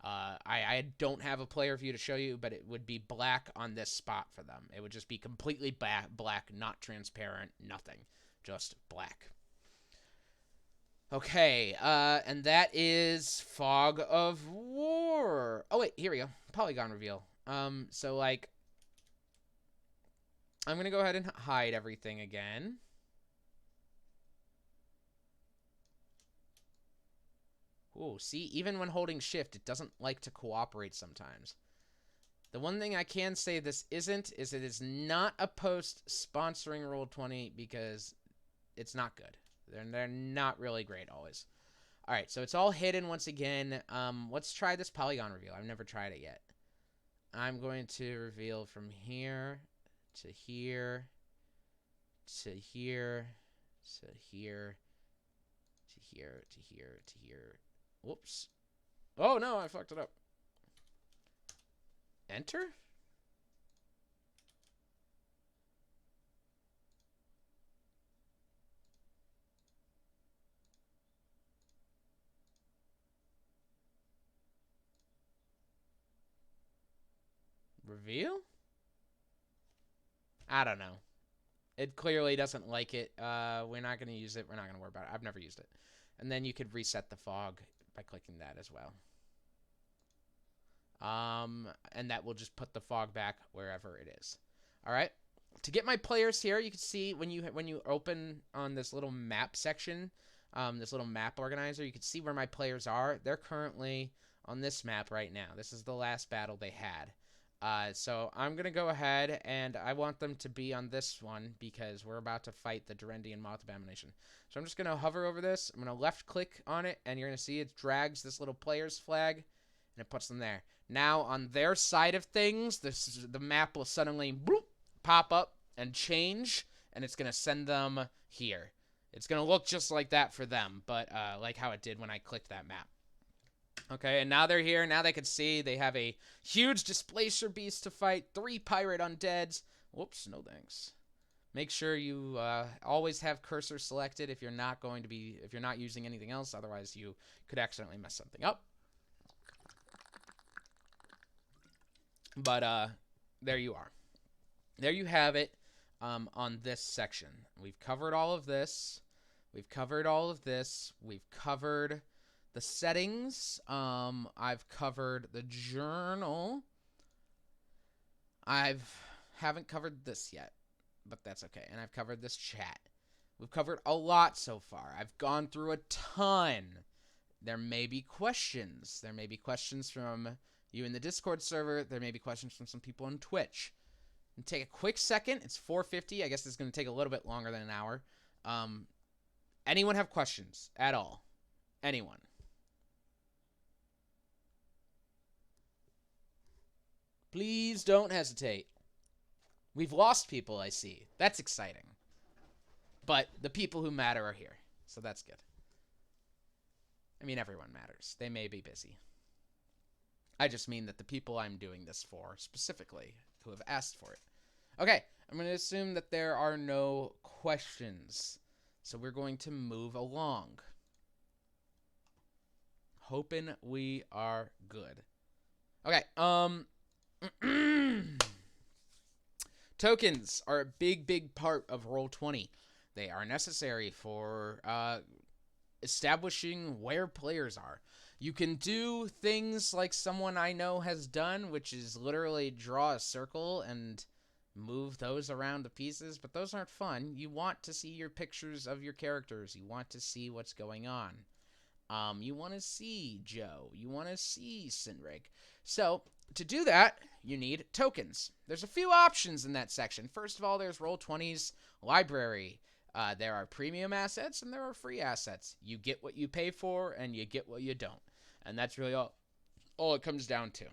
I don't have a player view to show you, but it would be black on this spot for them. It would just be completely black, not transparent, nothing. Just black. Okay, and that is Fog of War. Oh, wait, here we go. Polygon reveal. So, like, I'm going to go ahead and hide everything again. Ooh, see, even when holding shift, it doesn't like to cooperate sometimes. The one thing I can say this isn't is it is not a post sponsoring Roll20 because it's not good. They're not really great always. All right, so it's all hidden once again. Let's try this polygon reveal. I've never tried it yet. I'm going to reveal from here to here to here to here to here to here to here. Whoops. Oh, no, I fucked it up. Enter? Reveal? I don't know. It clearly doesn't like it. We're not going to use it. We're not going to worry about it. I've never used it. And then you could reset the fog by clicking that as well. And that will just put the fog back wherever it is. All right. To get my players here, you can see when you open on this little map section, this little map organizer, you can see where my players are. They're currently on this map right now. This is the last battle they had. So I'm going to go ahead, and I want them to be on this one because we're about to fight the Durendian Moth Abomination. So I'm just going to hover over this. I'm going to left-click on it, and you're going to see it drags this little player's flag, and it puts them there. Now, on their side of things, the map will suddenly bloop, pop up and change, and it's going to send them here. It's going to look just like that for them, but like how it did when I clicked that map. Okay, and now they're here. Now they can see they have a huge displacer beast to fight, 3 pirate undeads. Whoops, no thanks. Make sure you always have cursor selected if you're not using anything else. Otherwise, you could accidentally mess something up. But there you are. There you have it on this section. We've covered all of this. We've covered all of this. We've covered the settings. I've covered the journal. Haven't covered this yet, but that's okay. And I've covered this chat. We've covered a lot so far. I've gone through a ton. There may be questions. There may be questions from you in the Discord server. There may be questions from some people on Twitch. And take a quick second. It's 4:50. I guess it's going to take a little bit longer than an hour. Anyone have questions at all? Anyone? Please don't hesitate. We've lost people, I see. That's exciting. But the people who matter are here, so that's good. I mean, everyone matters. They may be busy. I just mean that the people I'm doing this for, specifically, who have asked for it. Okay, I'm going to assume that there are no questions. So we're going to move along. Hoping we are good. Okay, tokens are a big part of Roll20. They are necessary for establishing where players are. You can do things like someone I know has done, which is literally draw a circle and move those around the pieces, but those aren't fun. You want to see your pictures of your characters. You want to see what's going on. You want to see Joe. You want to see Sinrig. So, to do that, you need tokens. There's a few options in that section. First of all, there's Roll20's library. There are premium assets and there are free assets. You get what you pay for and you get what you don't. And that's really all it comes down to.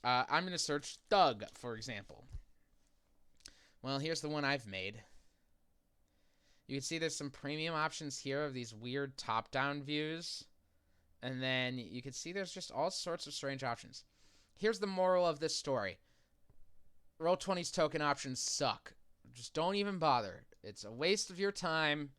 I'm going to search Thug, for example. Well, here's the one I've made. You can see there's some premium options here of these weird top-down views. And then you can see there's just all sorts of strange options. Here's the moral of this story. Roll20's token options suck. Just don't even bother. It's a waste of your time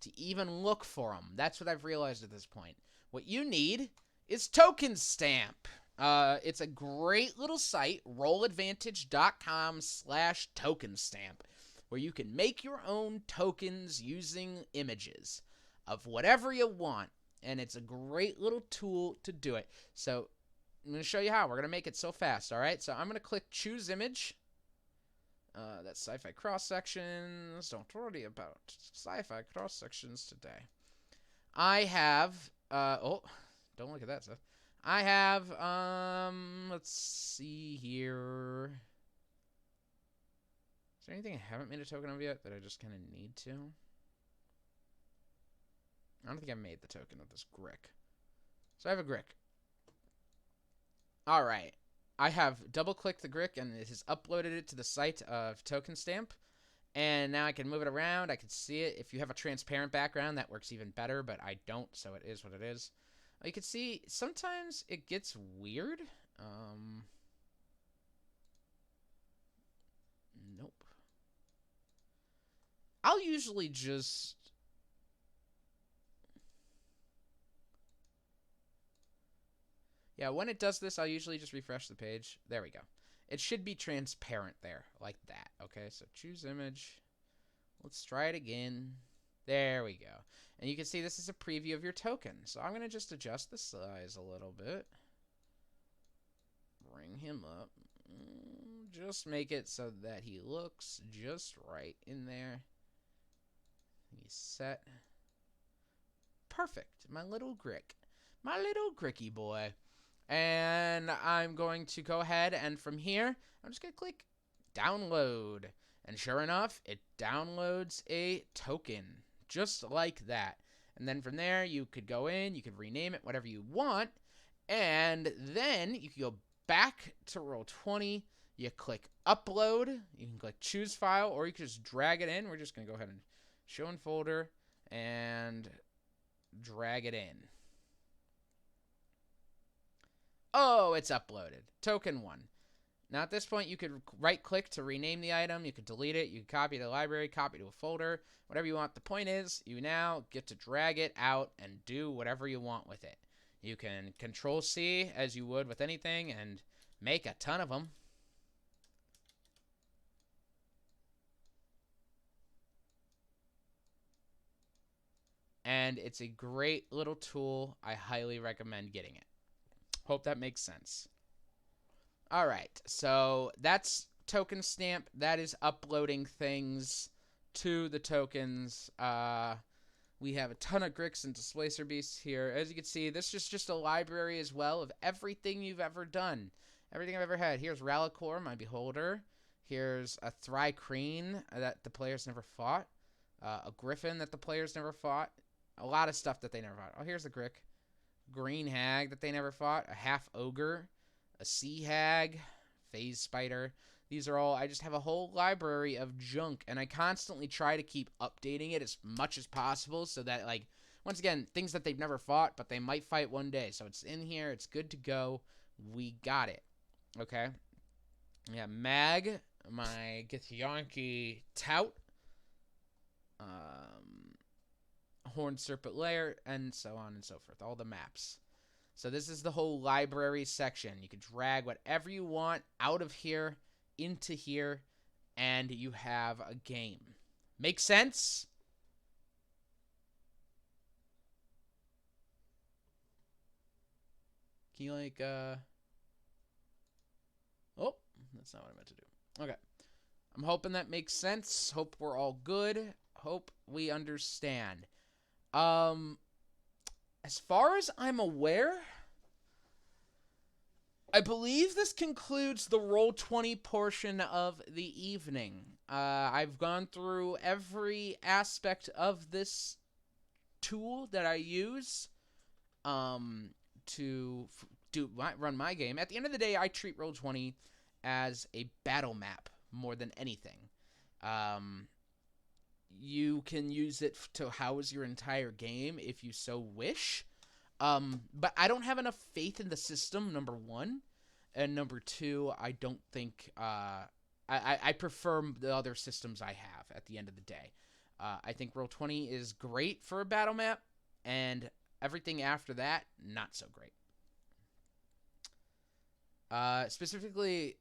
to even look for them. That's what I've realized at this point. What you need is Token Stamp. It's a great little site, rolladvantage.com/tokenstamp, where you can make your own tokens using images of whatever you want. And it's a great little tool to do it. So I'm going to show you how. We're going to make it so fast, all right? So I'm going to click Choose Image. That's sci-fi cross-sections. Don't worry about sci-fi cross-sections today. I have... don't look at that stuff. I have... let's see here. Is there anything I haven't made a token of yet that I just kind of need to? I don't think I made the token of this Grick. So I have a Grick. Alright. I have double-clicked the Grick and it has uploaded it to the site of Token Stamp. And now I can move it around. I can see it. If you have a transparent background, that works even better, but I don't, so it is what it is. You can see sometimes it gets weird. Nope. I'll usually just... Yeah, when it does this, I'll usually just refresh the page. There we go. It should be transparent there, like that. Okay, so choose image. Let's try it again. There we go. And you can see this is a preview of your token. So I'm going to just adjust the size a little bit. Bring him up. Just make it so that he looks just right in there. He's set. Perfect. My little Grick. My little Gricky boy. And I'm going to go ahead and from here, I'm just going to click download. And sure enough, it downloads a token just like that. And then from there, you could go in, you could rename it whatever you want. And then you can go back to Roll20. You click upload. You can click choose file, or you can just drag it in. We're just going to go ahead and show in folder and drag it in. Oh, it's uploaded. Token 1. Now at this point, you could right-click to rename the item. You could delete it. You could copy to the library, copy to a folder, whatever you want. The point is, you now get to drag it out and do whatever you want with it. You can Control-C, as you would with anything, and make a ton of them. And it's a great little tool. I highly recommend getting it. Hope that makes sense. All right, so that's Token Stamp. That is uploading things to the tokens. We have a ton of Gricks and Displacer Beasts here. As you can see, this is just a library as well of everything you've ever done. Everything I've ever had. Here's Rallicor, my beholder. Here's a Thrycreen that the players never fought. A Griffin that the players never fought. A lot of stuff that they never fought. Oh, here's the Grick. Green Hag that they never fought. A Half Ogre. A Sea Hag. Phase Spider. These are all, I just have a whole library of junk, and I constantly try to keep updating it as much as possible so that, like, once again, things that they've never fought, but they might fight one day. So it's in here. It's good to go. We got it. Okay. Yeah, Mag, my Githyanki tout, Horned Serpent Lair, and so on and so forth. All the maps. So this is the whole library section. You can drag whatever you want out of here into here, and you have a game. Make sense? Can you, like, oh, that's not what I meant to do. Okay. I'm hoping that makes sense. Hope we're all good. Hope we understand. As far as I'm aware, I believe this concludes the Roll20 portion of the evening. I've gone through every aspect of this tool that I use to run my game. At the end of the day, I treat Roll20 as a battle map more than anything. You can use it to house your entire game if you so wish. But I don't have enough faith in the system, number one. And number two, I don't think... I prefer the other systems I have at the end of the day. I think Roll20 is great for a battle map, and everything after that, not so great. Specifically,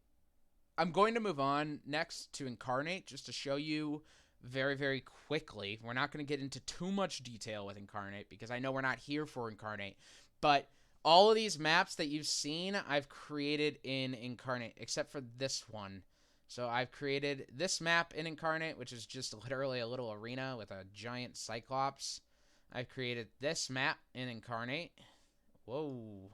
I'm going to move on next to Inkarnate, just to show you very, very quickly. We're not going to get into too much detail with Inkarnate, because I know we're not here for Inkarnate. But all of these maps that you've seen, I've created in Inkarnate, except for this one. So I've created this map in Inkarnate, which is just literally a little arena with a giant Cyclops. I've created this map in Inkarnate. Whoa.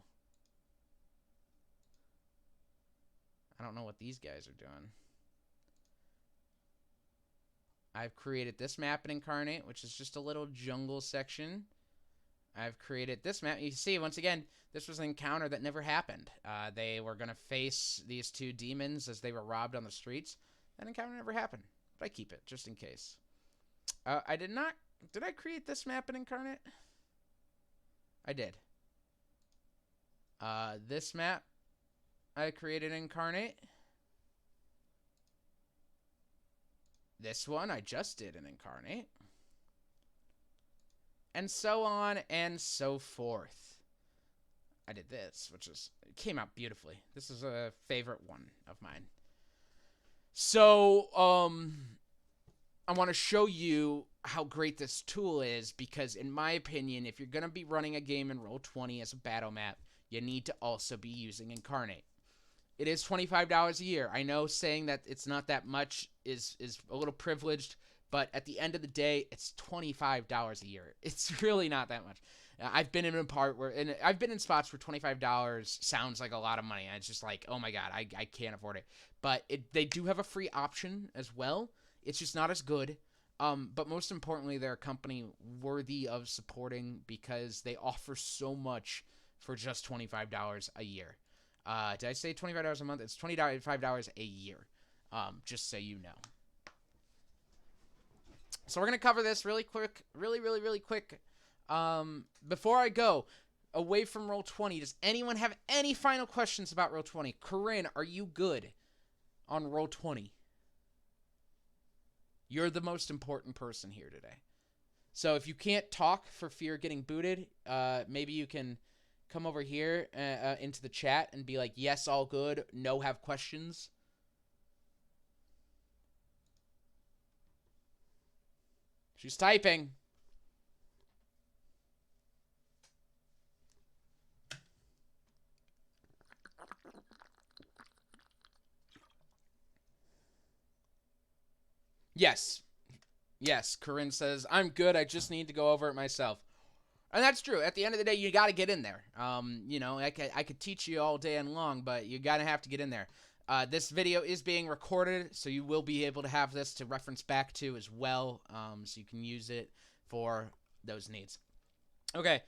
I don't know what these guys are doing. I've created this map in Inkarnate, which is just a little jungle section. I've created this map. You see, once again, this was an encounter that never happened. They were going to face these two demons as they were robbed on the streets. That encounter never happened. But I keep it, just in case. I did not... Did I create this map in Inkarnate? I did. This map I created in Inkarnate. This one I just did in Inkarnate. And so on and so forth. I did this, which is... It came out beautifully. This is a favorite one of mine. So, I want to show you how great this tool is, because in my opinion, if you're going to be running a game in Roll20 as a battle map, you need to also be using Inkarnate. It is $25 a year. I know saying that it's not that much is a little privileged, but at the end of the day, it's $25 a year. It's really not that much. I've been in a part where, and I've been in spots where $25 sounds like a lot of money. And it's just like, oh my god, I can't afford it. But they do have a free option as well. It's just not as good. But most importantly, they're a company worthy of supporting because they offer so much for just $25 a year. Did I say $25 a month? It's $25 a year. Just so you know. So we're going to cover this really quick, really quick. Before I go away from Roll20, does anyone have any final questions about Roll20? Corinne, are you good on Roll20? You're the most important person here today. So if you can't talk for fear of getting booted, maybe you can come over here into the chat and be like, yes, all good, no, have questions. She's typing. Yes. Yes, Corinne says, I'm good, I just need to go over it myself. And that's true. At the end of the day, you got to get in there. You know, I could teach you all day and long, but you got to have to get in there. This video is being recorded, so you will be able to have this to reference back to as well, so you can use it for those needs. Okay,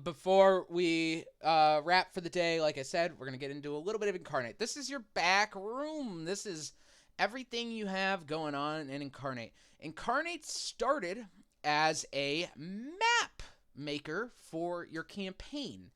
Before we wrap for the day, like I said, we're gonna get into a little bit of Inkarnate. This is your back room. This is everything you have going on in Inkarnate. Inkarnate started as a map maker for your campaign.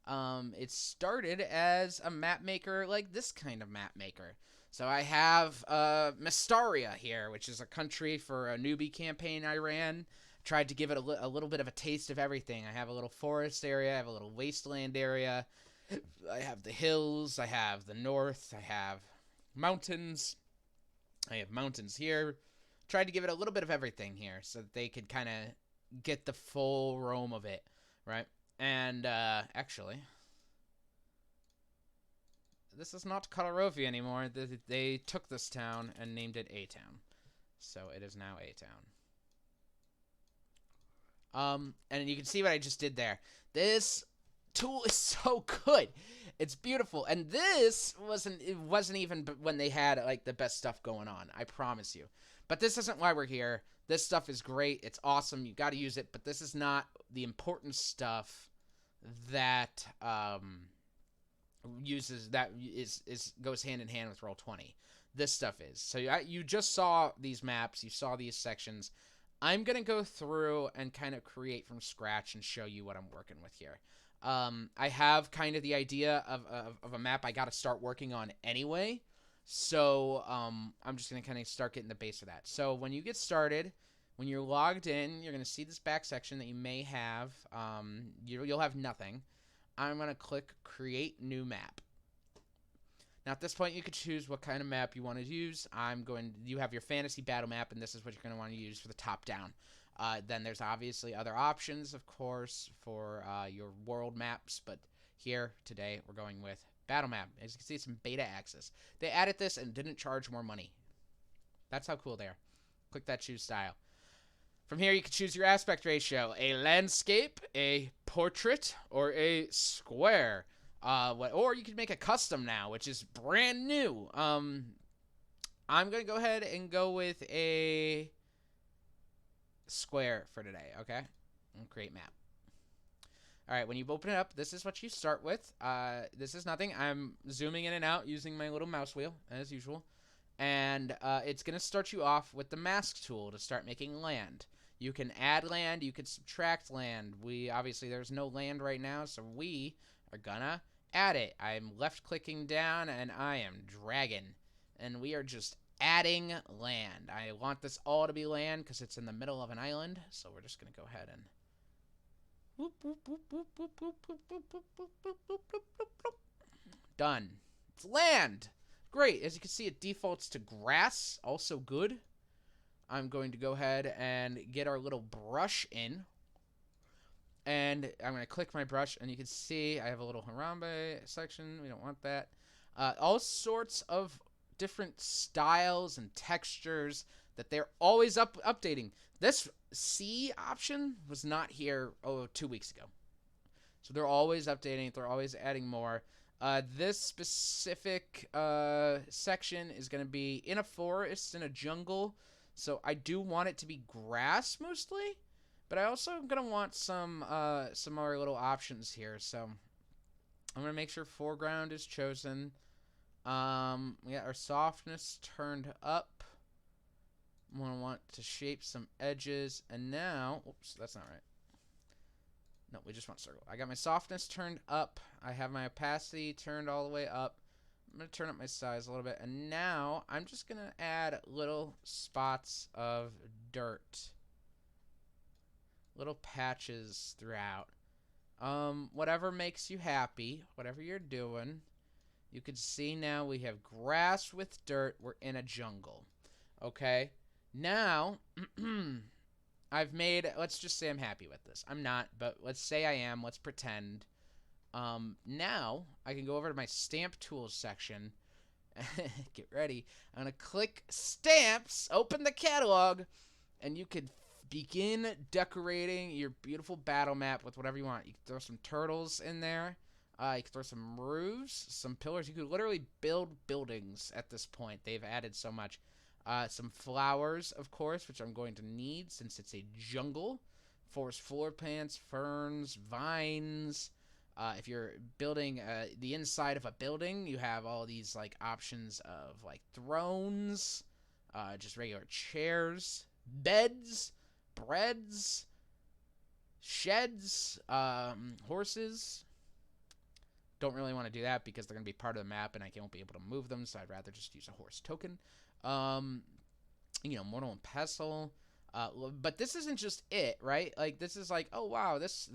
It started as a map maker, like this kind of map maker. So I have Mystaria here, which is a country for a newbie campaign I ran. Tried to give it a little bit of a taste of everything. I have a little forest area, I have a little wasteland area, I have the hills, I have the north, I have mountains, I have mountains here. Tried to give it a little bit of everything here so that they could kind of get the full roam of it, right? And actually, this is not Kalarovi anymore. They took this town and named it A Town, so it is now A Town. And you can see what I just did there. This tool is so good. It's beautiful. And it wasn't even when they had like the best stuff going on. I promise you. But this isn't why we're here. This stuff is great. It's awesome. You got to use it. But this is not the important stuff that goes hand in hand with Roll20. This stuff is. So you just saw these maps. You saw these sections. I'm going to go through and kind of create from scratch and show you what I'm working with here. I have kind of the idea of a map I got to start working on anyway. So I'm just going to kind of start getting the base of that. So when you get started, when you're logged in, you're going to see this back section that you may have. You'll have nothing. I'm going to click Create New Map. Now, at this point, you could choose what kind of map you want to use. You have your fantasy battle map, and this is what you're going to want to use for the top-down. Then there's obviously other options, of course, for your world maps. But here, today, we're going with battle map. As you can see, it's in beta access. They added this and didn't charge more money. That's how cool they are. Click that choose style. From here, you can choose your aspect ratio. A landscape, a portrait, or a square. Or you can make a custom now, which is brand new. I'm going to go ahead and go with a square for today, okay? And create map. All right, when you open it up, this is what you start with. This is nothing. I'm zooming in and out using my little mouse wheel, as usual. And it's going to start you off with the mask tool to start making land. You can add land. You can subtract land. Obviously, there's no land right now, so we are going to add it. I'm left-clicking down, and I am dragging. And we are just adding land. I want this all to be land because it's in the middle of an island. So we're just going to go ahead and... Done. It's land. Great. As you can see, it defaults to grass. Also good. I'm going to go ahead and get our little brush in. And I'm going to click my brush, and you can see I have a little Harambe section. We don't want that. All sorts of different styles and textures that they're always updating. This C option was not here 2 weeks ago. So they're always updating it. They're always adding more. This specific section is going to be in a forest, in a jungle. So I do want it to be grass mostly. But I also am going to want some other little options here. So I'm going to make sure foreground is chosen. We got our softness turned up. I'm going to want to shape some edges. And now, oops, that's not right. No, we just want circle. I got my softness turned up. I have my opacity turned all the way up. I'm going to turn up my size a little bit. And now I'm just going to add little spots of dirt. Little patches throughout. Whatever makes you happy, whatever you're doing. You can see now we have grass with dirt. We're in a jungle. Okay? Now, let's just say I'm happy with this. I'm not, but let's say I am. Let's pretend. Now, I can go over to my stamp tools section. Get ready. I'm going to click stamps, open the catalog, and you can begin decorating your beautiful battle map with whatever you want. You can throw some turtles in there. You can throw some roofs, some pillars. You could literally build buildings at this point. They've added so much. Some flowers, of course, which I'm going to need since it's a jungle forest floor plants, ferns, vines. If you're building the inside of a building, you have all these like options of like thrones, just regular chairs, beds, breads, sheds, horses. Don't really want to do that because they're going to be part of the map and I won't be able to move them, so I'd rather just use a horse token. Mortal and pestle. But this isn't just it, right? Like, this is like, oh wow, this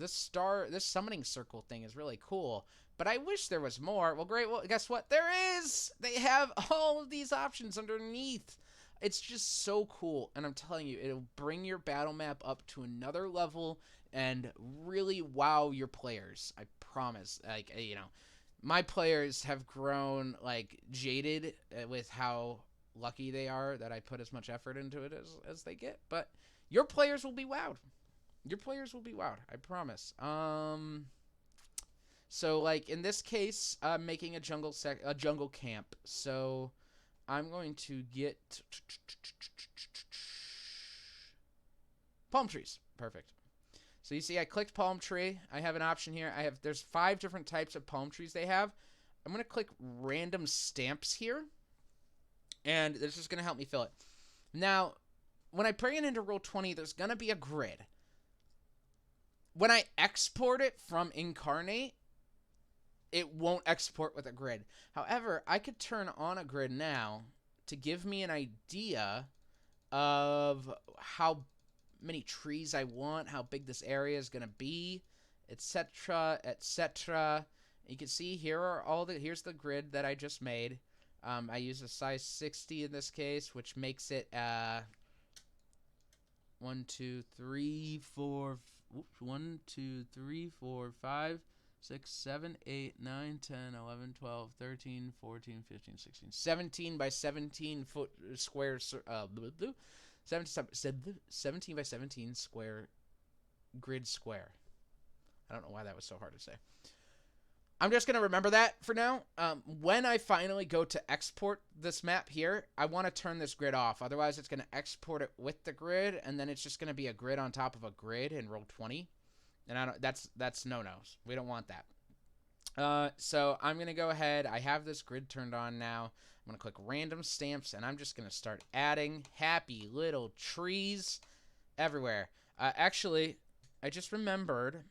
summoning circle thing is really cool. But I wish there was more. Well, great. Well, guess what? There is. They have all of these options underneath. It's just so cool, and I'm telling you, it'll bring your battle map up to another level and really wow your players. I promise. Like, my players have grown like jaded with how lucky they are that I put as much effort into it as they get. But your players will be wowed. Your players will be wowed. I promise. So like in this case, I'm making a jungle camp. So I'm going to get palm trees. Perfect. So you see I clicked palm tree. I have an option here. There's 5 different types of palm trees they have. I'm going to click random stamps here. And this is going to help me fill it. Now, when I bring it into Roll20, there's going to be a grid. When I export it from Inkarnate, it won't export with a grid. However, I could turn on a grid now to give me an idea of how many trees I want, how big this area is going to be, etc., etc. You can see here's the grid that I just made. I use a size 60 in this case, which makes it 1, 2, 3, 4, 5, 6, 7, 8, 9, 10, 11, 12, 13, 14, 15, 16, 17 by 17 foot square, 17 by 17 square grid square. I don't know why that was so hard to say. I'm just going to remember that for now. When I finally go to export this map here, I want to turn this grid off. Otherwise, it's going to export it with the grid, and then it's just going to be a grid on top of a grid in Roll20. And that's no-nos. We don't want that. So I'm going to go ahead. I have this grid turned on now. I'm going to click random stamps, and I'm just going to start adding happy little trees everywhere. Actually, I just remembered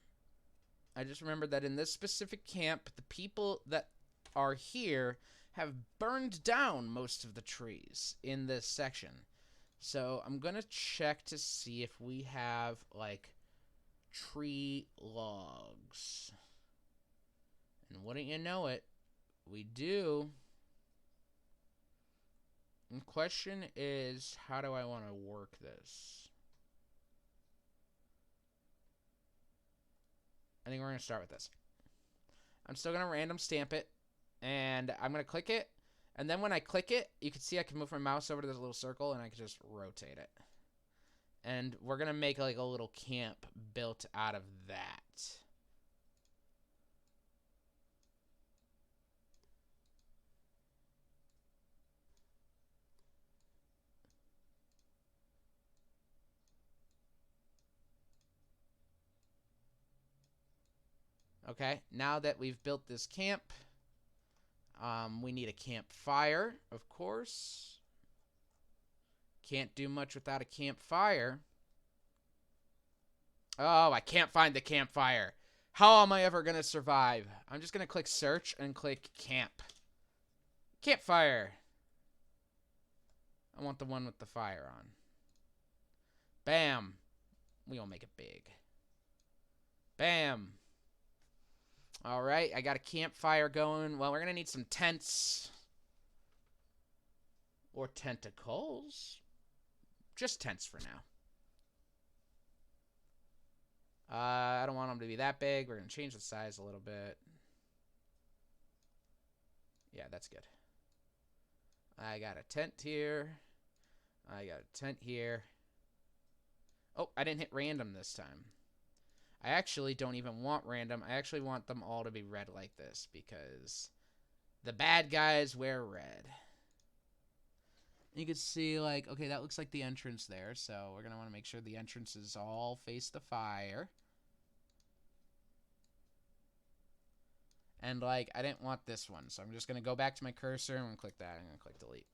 that in this specific camp, the people that are here have burned down most of the trees in this section. So I'm going to check to see if we have, like, tree logs. And wouldn't you know it, we do. The question is, how do I want to work this? I think we're going to start with this. I'm still going to random stamp it, and I'm going to click it, and then when I click it, you can see I can move my mouse over to this little circle, and I can just rotate it. And we're going to make like a little camp built out of that. Okay, now that we've built this camp, we need a campfire, of course. Can't do much without a campfire. Oh, I can't find the campfire. How am I ever going to survive? I'm just going to click search and click camp. Campfire. I want the one with the fire on. Bam. We'll make it big. Bam. All right, I got a campfire going. Well, we're going to need some tents. Or tentacles. Just tents for now. I don't want them to be that big. We're going to change the size a little bit. Yeah, that's good. I got a tent here. I got a tent here. Oh, I didn't hit random this time. I actually don't even want random. I actually want them all to be red like this because the bad guys wear red. You can see, like, okay, that looks like the entrance there, so we're going to want to make sure the entrances all face the fire. And, like, I didn't want this one, so I'm just going to go back to my cursor and I'm going to click that. I'm going to click delete.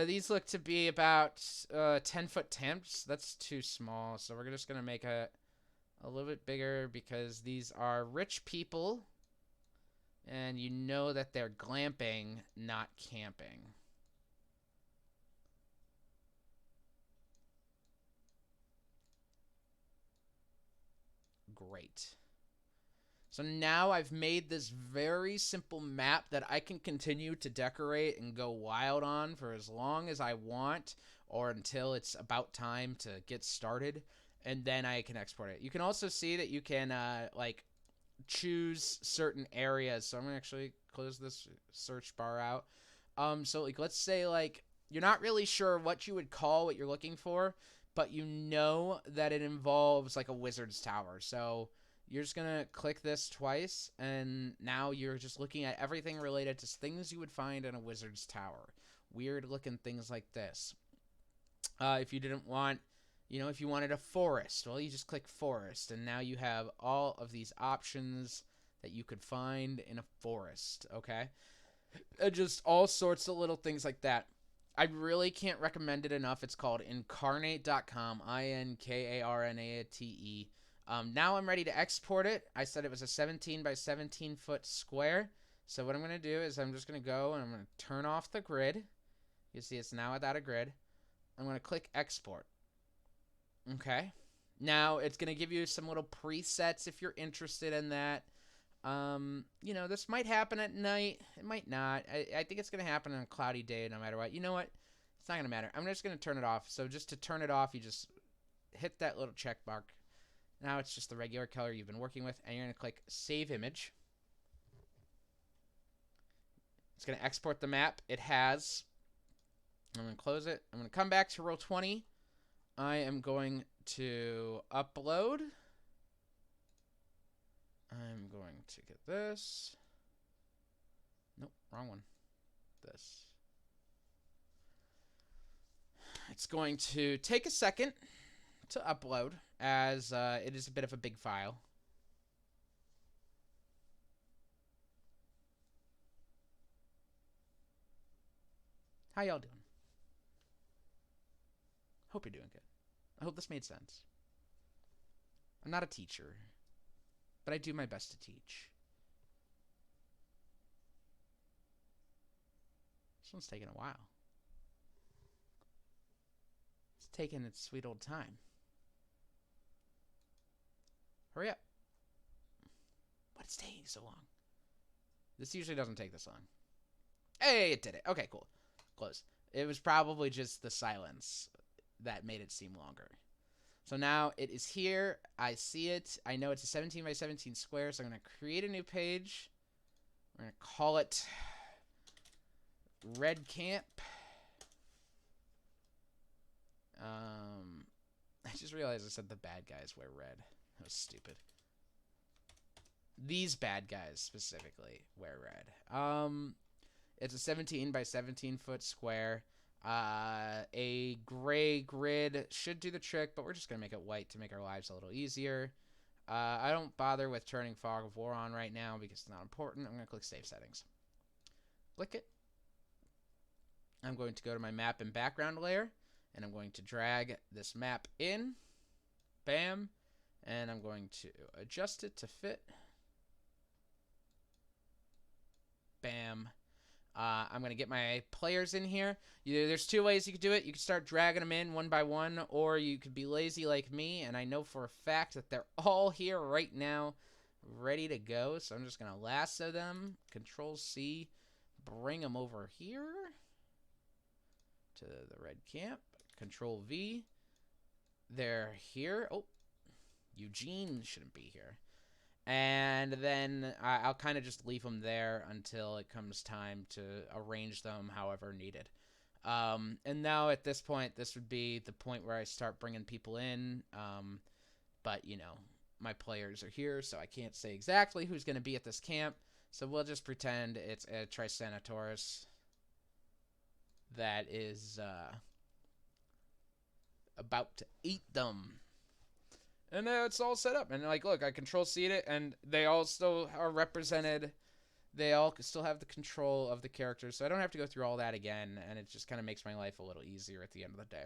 These look to be about 10-foot temps. That's too small, so we're just going to make it a little bit bigger because these are rich people, and you know that they're glamping, not camping. Great. So now I've made this very simple map that I can continue to decorate and go wild on for as long as I want or until it's about time to get started, and then I can export it. You can also see that you can like choose certain areas. So I'm going to actually close this search bar out. So like let's say like you're not really sure what you would call what you're looking for, but you know that it involves like a wizard's tower. So you're just going to click this twice, and now you're just looking at everything related to things you would find in a wizard's tower. Weird looking things like this. If you didn't want, you know, if you wanted a forest, well, you just click forest, and now you have all of these options that you could find in a forest, okay? Just all sorts of little things like that. I really can't recommend it enough. It's called Inkarnate.com, Inkarnate. Now I'm ready to export it. I said it was a 17 by 17 foot square. So what I'm going to do is I'm just going to go and I'm going to turn off the grid. You see it's now without a grid. I'm going to click export. Okay. Now it's going to give you some little presets if you're interested in that. You know, this might happen at night. It might not. I think it's going to happen on a cloudy day no matter what. You know what? It's not going to matter. I'm just going to turn it off. So just to turn it off, you just hit that little check mark. Now it's just the regular color you've been working with, and you're going to click Save Image. It's going to export the map. It has. I'm going to close it. I'm going to come back to Roll20. I am going to upload. I'm going to get this. Nope, wrong one. This. It's going to take a second to upload, as it is a bit of a big file. How y'all doing? Hope you're doing good. I hope this made sense. I'm not a teacher, but I do my best to teach. This one's taking a while. It's taking its sweet old time. Hurry up. But it's taking so long. This usually doesn't take this long. Hey, it did it. Okay, cool. Close. It was probably just the silence that made it seem longer. So now it is here. I see it. I know it's a 17 by 17 square, so I'm going to create a new page. We're going to call it Red Camp. I just realized I said the bad guys wear red. That was stupid. These bad guys specifically wear red. It's a 17 by 17 foot square. A gray grid should do the trick, but we're just going to make it white to make our lives a little easier. I don't bother with turning Fog of War on right now because it's not important. I'm going to click Save Settings. Click it. I'm going to go to my map and background layer, and I'm going to drag this map in. Bam. And I'm going to adjust it to fit. Bam. I'm going to get my players in here. There's two ways you could do it. You could start dragging them in one by one, or you could be lazy like me, and I know for a fact that they're all here right now, ready to go. So I'm just going to lasso them. Control-C. Bring them over here to the red camp. Control-V. They're here. Oh, Eugene shouldn't be here. And then I'll kind of just leave them there until it comes time to arrange them however needed. And now at this point, this would be the point where I start bringing people in. But, you know, my players are here, so I can't say exactly who's going to be at this camp. So we'll just pretend it's a Triceratops. that is about to eat them. And it's all set up. And like, look, I control seed it, and they all still are represented. They all still have the control of the characters, so I don't have to go through all that again, and it just kind of makes my life a little easier at the end of the day.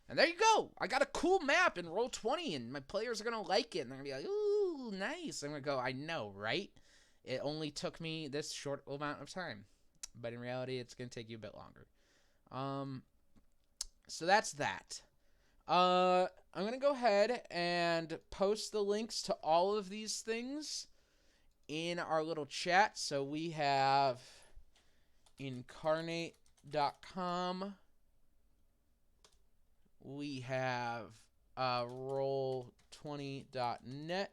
And there you go. I got a cool map in Roll20, and my players are going to like it, and they're going to be like, ooh, nice. I'm going to go, I know, right? It only took me this short amount of time. But in reality, it's going to take you a bit longer. So that's that. I'm going to go ahead and post the links to all of these things in our little chat. So we have Inkarnate.com. We have Roll20.net.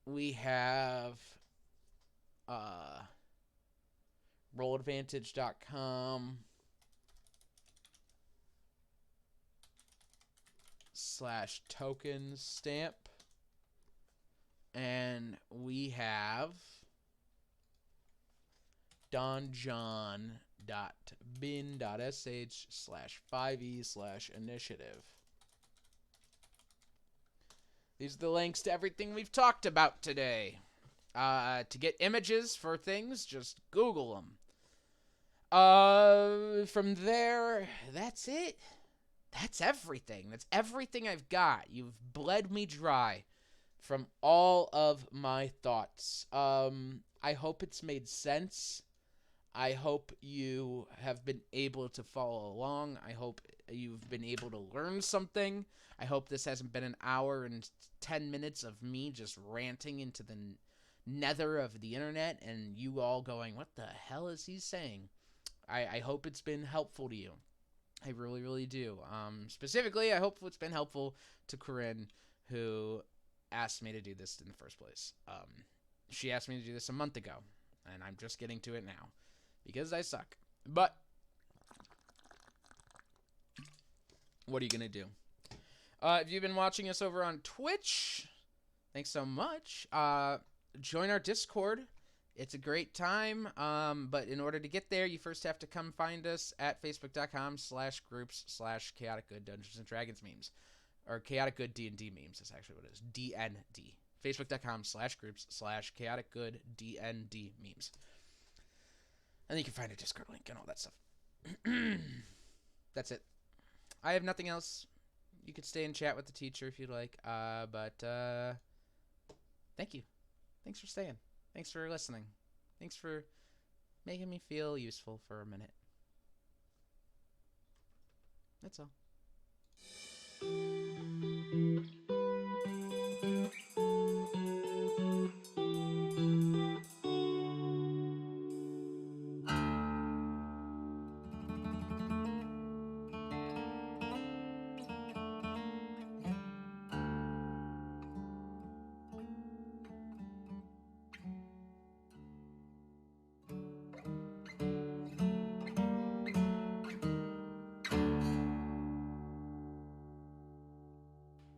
We have rolladvantage.com /tokens stamp. And we have donjon.bin.sh/5e/initiative. These are the links to everything we've talked about today. To get images for things, just Google them. From there, that's it. That's everything. That's everything I've got. You've bled me dry from all of my thoughts. I hope it's made sense. I hope you have been able to follow along. I hope you've been able to learn something. I hope this hasn't been an hour and 10 minutes of me just ranting into the nether of the internet and you all going, what the hell is he saying? I hope it's been helpful to you. I really, really do. Specifically, I hope it's been helpful to Corinne, who asked me to do this in the first place. She asked me to do this a month ago, and I'm just getting to it now because I suck. But what are you going to do? If you've been watching us over on Twitch, thanks so much. Join our Discord. It's a great time, but in order to get there, you first have to come find us at facebook.com/groups/chaotic good Dungeons and Dragons memes. Or chaotic good D&D memes is actually what it is. DND. Facebook.com/groups/chaotic good DND memes. And then you can find a Discord link and all that stuff. That's it. I have nothing else. You could stay and chat with the teacher if you'd like. But thank you. Thanks for staying. Thanks for listening. Thanks for making me feel useful for a minute. That's all.